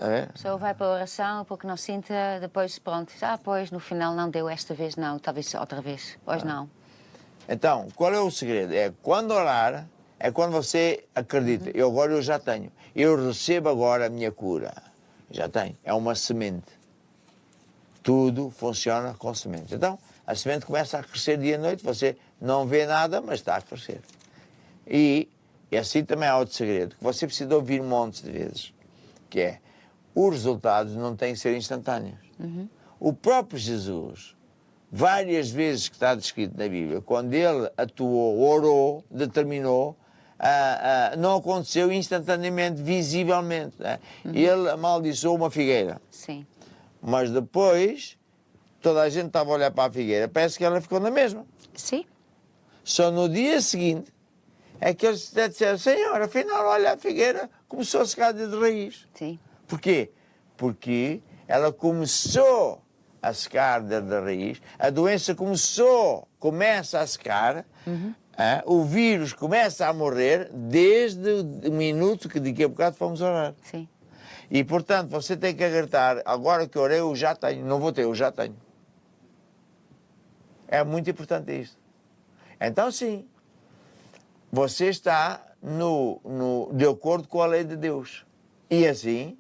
A pessoa vai para a oração porque não sinta, depois pronto, pois no final não deu, esta vez não, talvez outra vez, hoje não. Então, qual é o segredo? É quando orar, é quando você acredita, eu já tenho, eu recebo agora a minha cura. Já tenho, é uma semente. Tudo funciona com sementes. Então, a semente começa a crescer dia e noite, você não vê nada, mas está a crescer. E assim também há outro segredo, que você precisa ouvir montes de vezes, que é, os resultados não têm que ser instantâneos. O próprio Jesus, várias vezes que está descrito na Bíblia, quando ele atuou, orou, determinou, não aconteceu instantaneamente, visivelmente. Né? Ele amaldiçoou uma figueira. Sim. Mas depois, toda a gente estava a olhar para a figueira, parece que ela ficou na mesma. Sim. Só no dia seguinte é que eles disseram, Senhor, afinal, olha, a figueira começou a secar de raiz. Sim. Porquê? porque ela começou a secar da raiz, a doença começa a secar, o vírus começa a morrer desde o minuto que daqui a bocado fomos orar. Sim. E, portanto, você tem que agarrar, agora que orei, eu já tenho, não vou ter, eu já tenho. É muito importante isto. Então, sim, você está de acordo com a lei de Deus. E assim,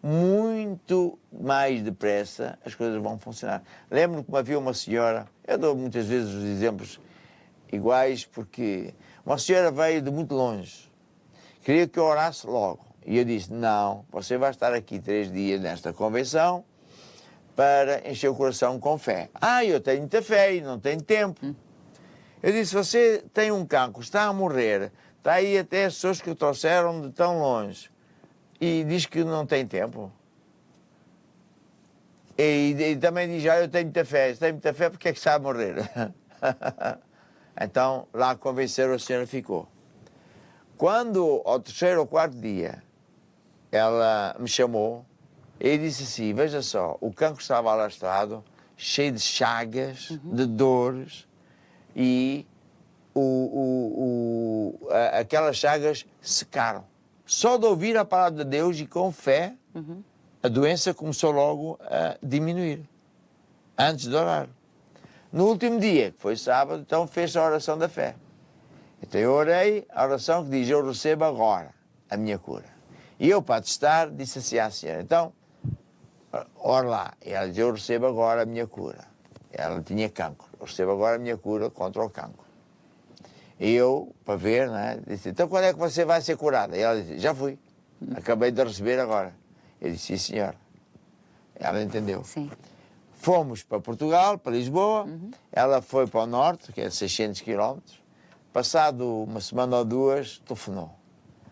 muito mais depressa as coisas vão funcionar. Lembro-me que havia uma senhora, eu dou muitas vezes os exemplos iguais, porque uma senhora veio de muito longe, queria que eu orasse logo. E eu disse, não, você vai estar aqui 3 dias nesta convenção para encher o coração com fé. Eu tenho muita fé e não tenho tempo. Eu disse, você tem um cancro, está a morrer, está aí até as pessoas que o trouxeram de tão longe e diz que não tem tempo. E também diz, eu tenho muita fé, se tem muita fé, porque é que está a morrer? Então, lá convenceram, a senhora ficou. Quando, ao 3º ou 4º dia, ela me chamou e disse assim, veja só, o cancro estava alastrado, cheio de chagas, de dores, e aquelas chagas secaram. Só de ouvir a palavra de Deus e com fé, a doença começou logo a diminuir, antes de orar. No último dia, que foi sábado, então fez a oração da fé. Então eu orei a oração que diz, eu recebo agora a minha cura. E eu, para testar, disse assim à senhora, então, ora lá. E ela disse, eu recebo agora a minha cura. Ela tinha cancro, eu recebo agora a minha cura contra o cancro. E eu, para ver, né, disse, então quando é que você vai ser curada? E ela disse, já fui, acabei de receber agora. Eu disse, sim senhora. Ela entendeu. Sim. Fomos para Portugal, para Lisboa, ela foi para o norte, que é 600 quilómetros. Passado uma semana ou 2, telefonou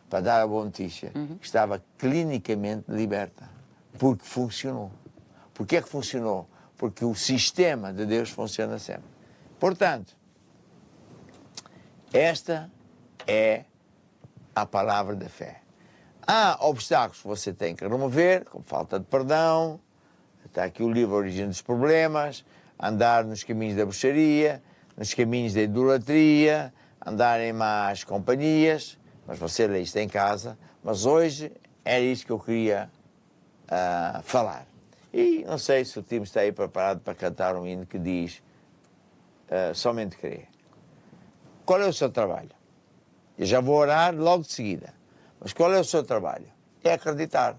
para dar a boa notícia, que estava clinicamente liberta, porque funcionou. Porquê é que funcionou? Porque o sistema de Deus funciona sempre. Portanto, esta é a palavra da fé. Há obstáculos que você tem que remover, como falta de perdão, está aqui o livro Origem dos Problemas, andar nos caminhos da bruxaria, nos caminhos da idolatria, andar em más companhias, mas você lê isto em casa, mas hoje era isto que eu queria falar. E não sei se o time está aí preparado para cantar um hino que diz somente crer. Qual é o seu trabalho? Eu já vou orar logo de seguida, mas qual é o seu trabalho? É acreditar.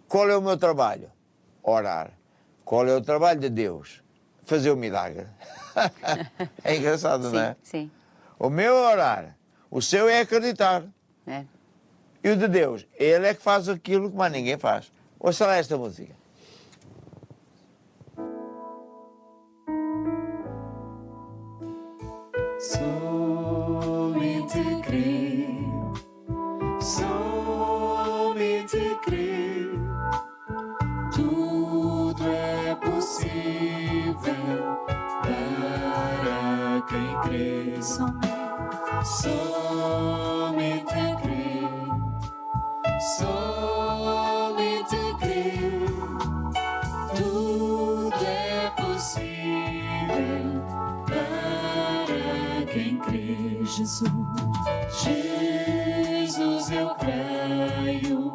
Qual é o meu trabalho? Orar. Qual é o trabalho de Deus? Fazer o milagre. É engraçado, Sim, não é? sim. O meu é orar, o seu é acreditar. É. E o de Deus, ele é que faz aquilo que mais ninguém faz. Ouça lá esta música. Somente crer, somente crer, tudo é possível para quem crê. Somente crer, somente crer, tudo é possível para quem crê. Jesus, Jesus eu creio,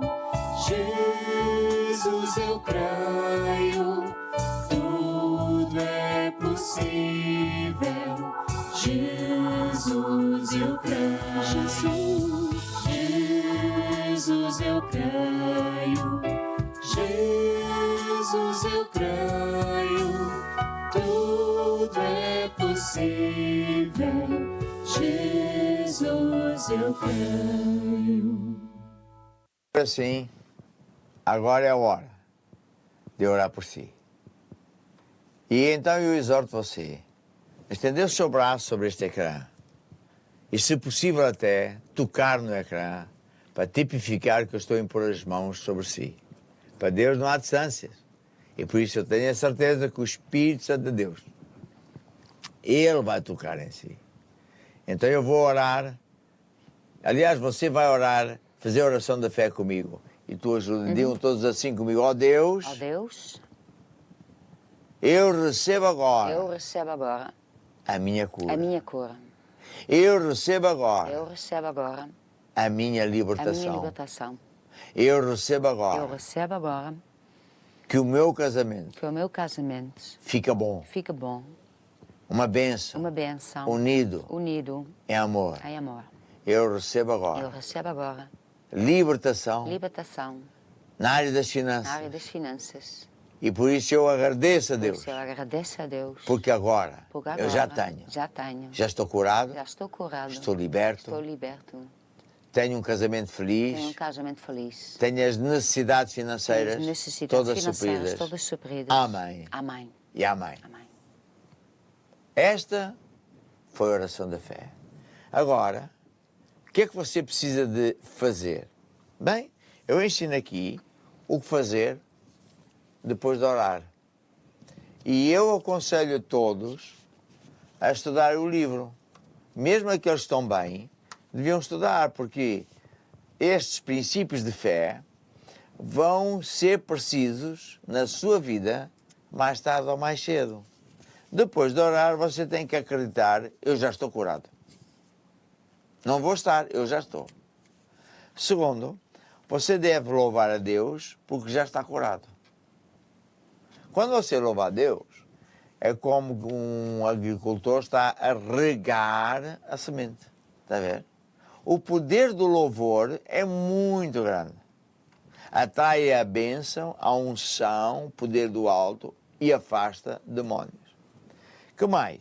Jesus eu creio, tudo é possível. Jesus eu creio, Jesus eu creio, Jesus eu creio, tudo é possível. Jesus eu creio. Assim, agora é a hora de orar por si. E então eu exorto você a estender o seu braço sobre este ecrã e, se possível até, tocar no ecrã para tipificar que eu estou a impor as mãos sobre si. Para Deus não há distâncias. E por isso eu tenho a certeza que o Espírito Santo de Deus, Ele vai tocar em si. Então eu vou orar. Aliás, você vai orar, fazer a oração da fé comigo. e tu ajudas. Digam todos assim comigo, ó Deus, Ó Deus, eu recebo agora eu recebo agora a minha cura. a minha cura. Eu recebo agora Eu recebo agora a minha a minha libertação. libertação. Eu recebo Eu agora recebo agora que o meu casamento que o meu casamento fica bom, fica bom, uma bênção, uma bênção, unido unido em amor. em amor. Eu recebo Eu agora recebo agora libertação libertação na área das na finanças. área das finanças. E por isso eu agradeço a Por Deus, isso eu agradeço a Deus. porque agora Porque eu já tenho. Já estou curado, Já estou curado. estou liberto, Estou liberto. tenho um casamento feliz, Tenho um casamento feliz. tenho as necessidades financeiras Tenho as necessidades todas financeiras supridas. todas supridas. Amém. Amém. E amém. Amém. Esta foi a oração da fé. Agora, o que é que você precisa de fazer? Bem, eu ensino aqui o que fazer depois de orar. E eu aconselho a todos a estudar o livro. Mesmo aqueles que estão bem, deviam estudar, porque estes princípios de fé vão ser precisos na sua vida mais tarde ou mais cedo. Depois de orar, você tem que acreditar, eu já estou curado. Não vou estar, eu já estou. Segundo, você deve louvar a Deus porque já está curado. Quando você louva a Deus, é como um agricultor está a regar a semente. Está a ver? O poder do louvor é muito grande. Atrai a bênção, a unção, o poder do alto e afasta demónios. Que mais?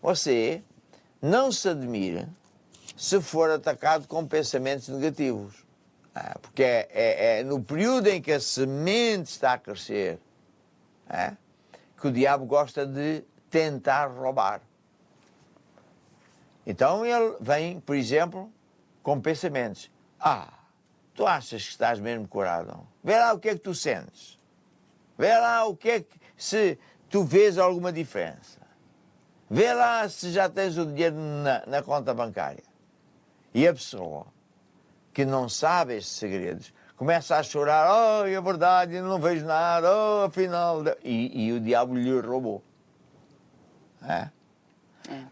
Você não se admire se for atacado com pensamentos negativos. Porque é no período em que a semente está a crescer que o diabo gosta de tentar roubar. Então ele vem, por exemplo, com pensamentos. Tu achas que estás mesmo curado? Vê lá o que é que tu sentes. Vê lá o que é que... se tu vês alguma diferença. Vê lá se já tens o dinheiro na conta bancária. E a pessoa que não sabe estes segredos começa a chorar, é verdade, eu não vejo nada, afinal... E o diabo lhe roubou.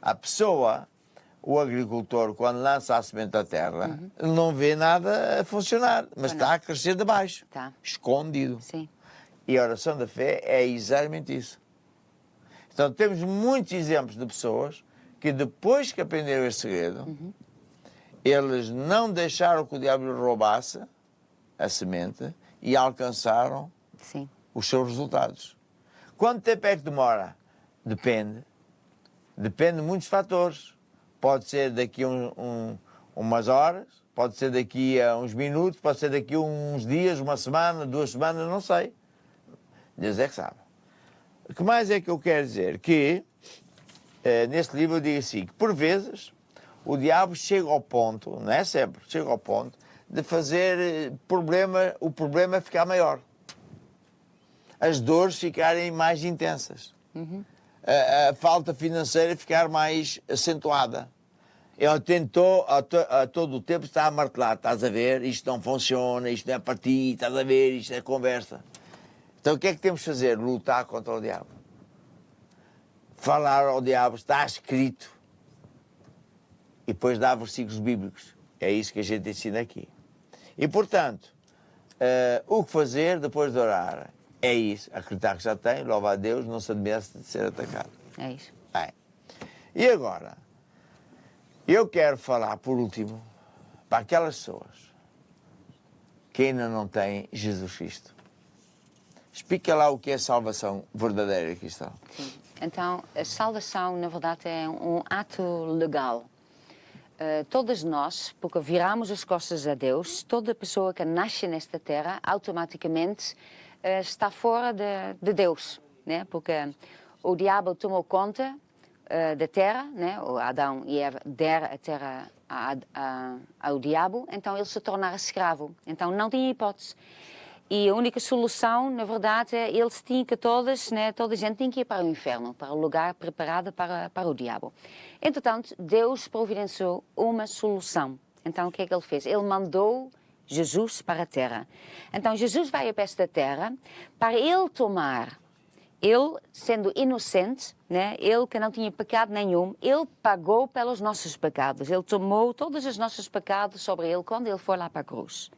A pessoa, o agricultor, quando lança a semente à terra, não vê nada a funcionar, mas está a crescer de baixo, escondido. Sim. E a oração da fé é exatamente isso. Então temos muitos exemplos de pessoas que depois que aprenderam este segredo, eles não deixaram que o diabo lhe roubasse a semente e alcançaram Sim. os seus resultados. Quanto tempo é que demora? Depende. Depende de muitos fatores. Pode ser daqui a umas horas, pode ser daqui a uns minutos, pode ser daqui a uns dias, uma semana, 2 semanas, não sei. Deus é que sabe. O que mais é que eu quero dizer? Que neste livro eu digo assim, que por vezes o diabo chega ao ponto, não é sempre, chega ao ponto de fazer o problema ficar maior. As dores ficarem mais intensas. A falta financeira ficar mais acentuada. Ele tentou a todo o tempo estar a martelar, estás a ver, isto não funciona, isto não é para ti, estás a ver, isto é conversa. Então o que é que temos de fazer? Lutar contra o diabo. Falar ao diabo, está escrito. E depois dá versículos bíblicos. É isso que a gente ensina aqui. E, portanto, o que fazer depois de orar? É isso. Acreditar que já tem, louva a Deus, não se admite de ser atacado. É isso. E agora, eu quero falar, por último, para aquelas pessoas que ainda não têm Jesus Cristo. Explica lá o que é salvação verdadeira, cristão. Sim. Então, a salvação, na verdade, é um ato legal. Todas nós, porque viramos as costas a Deus, toda pessoa que nasce nesta terra, automaticamente está fora de Deus, né? Porque o diabo tomou conta da terra, né? O Adão e Eva deram a terra ao diabo, então ele se tornara escravo. Então não tinha hipótese. E a única solução, na verdade, é eles tinham que toda a gente tinha que ir para o inferno, para o lugar preparado para o diabo. Entretanto, Deus providenciou uma solução. Então, o que é que ele fez? Ele mandou Jesus para a terra. Então Jesus veio para esta terra para ele tomar, ele sendo inocente, né? Ele que não tinha pecado nenhum, ele pagou pelos nossos pecados, ele tomou todos os nossos pecados sobre ele quando ele foi lá para a cruz.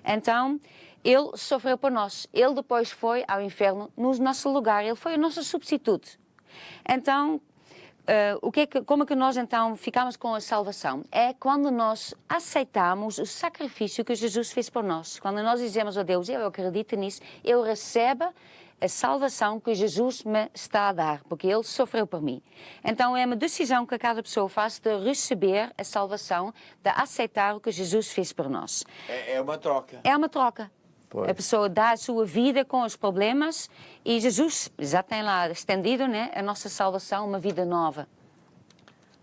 Então ele sofreu por nós, ele depois foi ao inferno no nosso lugar, ele foi o nosso substituto. Então como é que nós então ficamos com a salvação? É quando nós aceitamos o sacrifício que Jesus fez por nós. Quando nós dizemos a Deus, eu acredito nisso, eu recebo a salvação que Jesus me está a dar, porque Ele sofreu por mim. Então é uma decisão que cada pessoa faz de receber a salvação, de aceitar o que Jesus fez por nós. É uma troca. É uma troca. Pois. A pessoa dá a sua vida com os problemas e Jesus já tem lá estendido, né, a nossa salvação, uma vida nova.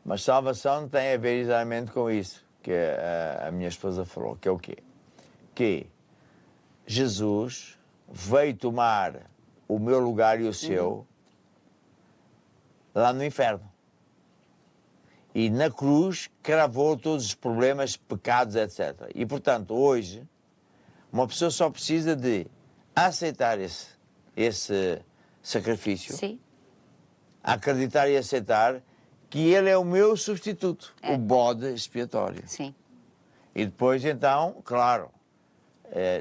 Mas salvação tem a ver exatamente com isso que a minha esposa falou, que é o quê? Que Jesus veio tomar o meu lugar e o seu lá no inferno. E na cruz cravou todos os problemas, pecados, etc. E, portanto, hoje, uma pessoa só precisa de aceitar esse sacrifício, Sim. acreditar e aceitar que ele é o meu substituto, o bode expiatório. Sim. E depois, então, claro,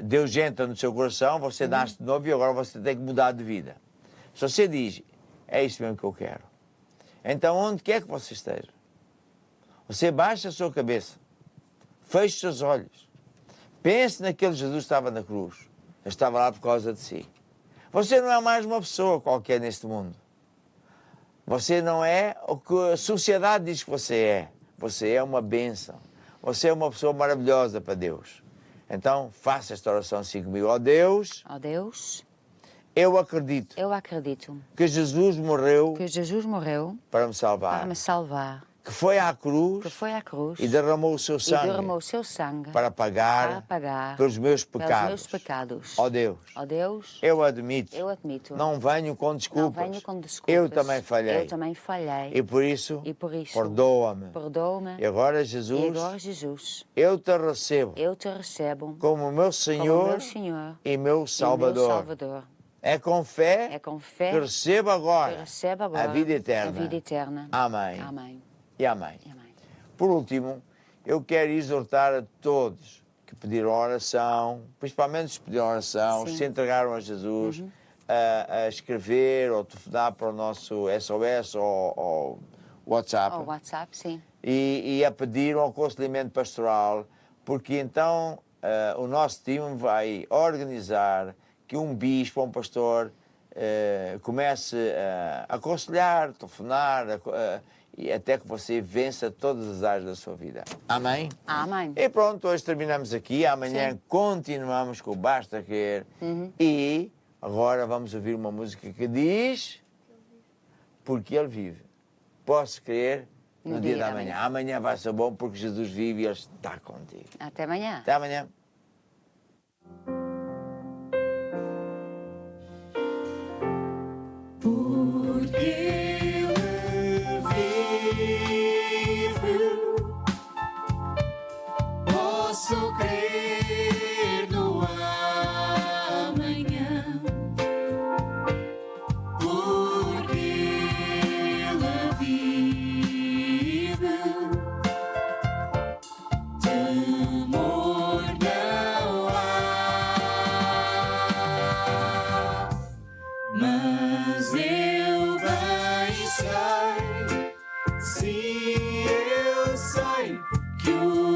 Deus entra no seu coração, você nasce de novo e agora você tem que mudar de vida. Se você diz, é isso mesmo que eu quero, então onde quer que você esteja, você baixa a sua cabeça, feche os seus olhos, pense naquele Jesus que estava na cruz. Ele estava lá por causa de si. Você não é mais uma pessoa qualquer neste mundo. Você não é o que a sociedade diz que você é. Você é uma bênção. Você é uma pessoa maravilhosa para Deus. Então, faça esta oração assim comigo. Ó Deus, eu acredito que Jesus morreu para me salvar. Que foi à cruz e derramou o seu sangue para pagar pelos meus pecados. Ó Deus, eu admito, não venho com desculpas, eu também falhei. E por isso, perdoa-me. E agora, Jesus, eu te recebo como meu Senhor e meu Salvador. É com fé que recebo agora a vida eterna. Amém. E amém. Por último, eu quero exortar a todos que pediram oração, principalmente os que pediram oração, se entregaram a Jesus, a escrever ou telefonar para o nosso SOS ou WhatsApp. E a pedir um aconselhamento pastoral, porque então o nosso time vai organizar que um bispo, um pastor, comece a aconselhar, telefonar, e até que você vença todas as áreas da sua vida. Amém? Amém. E pronto, hoje terminamos aqui. Amanhã continuamos com o Basta Querer. E agora vamos ouvir uma música que diz porque Ele vive. Posso crer no dia da manhã. Amanhã vai ser bom porque Jesus vive e Ele está contigo. Até amanhã. Até amanhã. Posso crer no amanhã, porque Ele vive. Temor não há, mas eu bem sei, se eu sei que o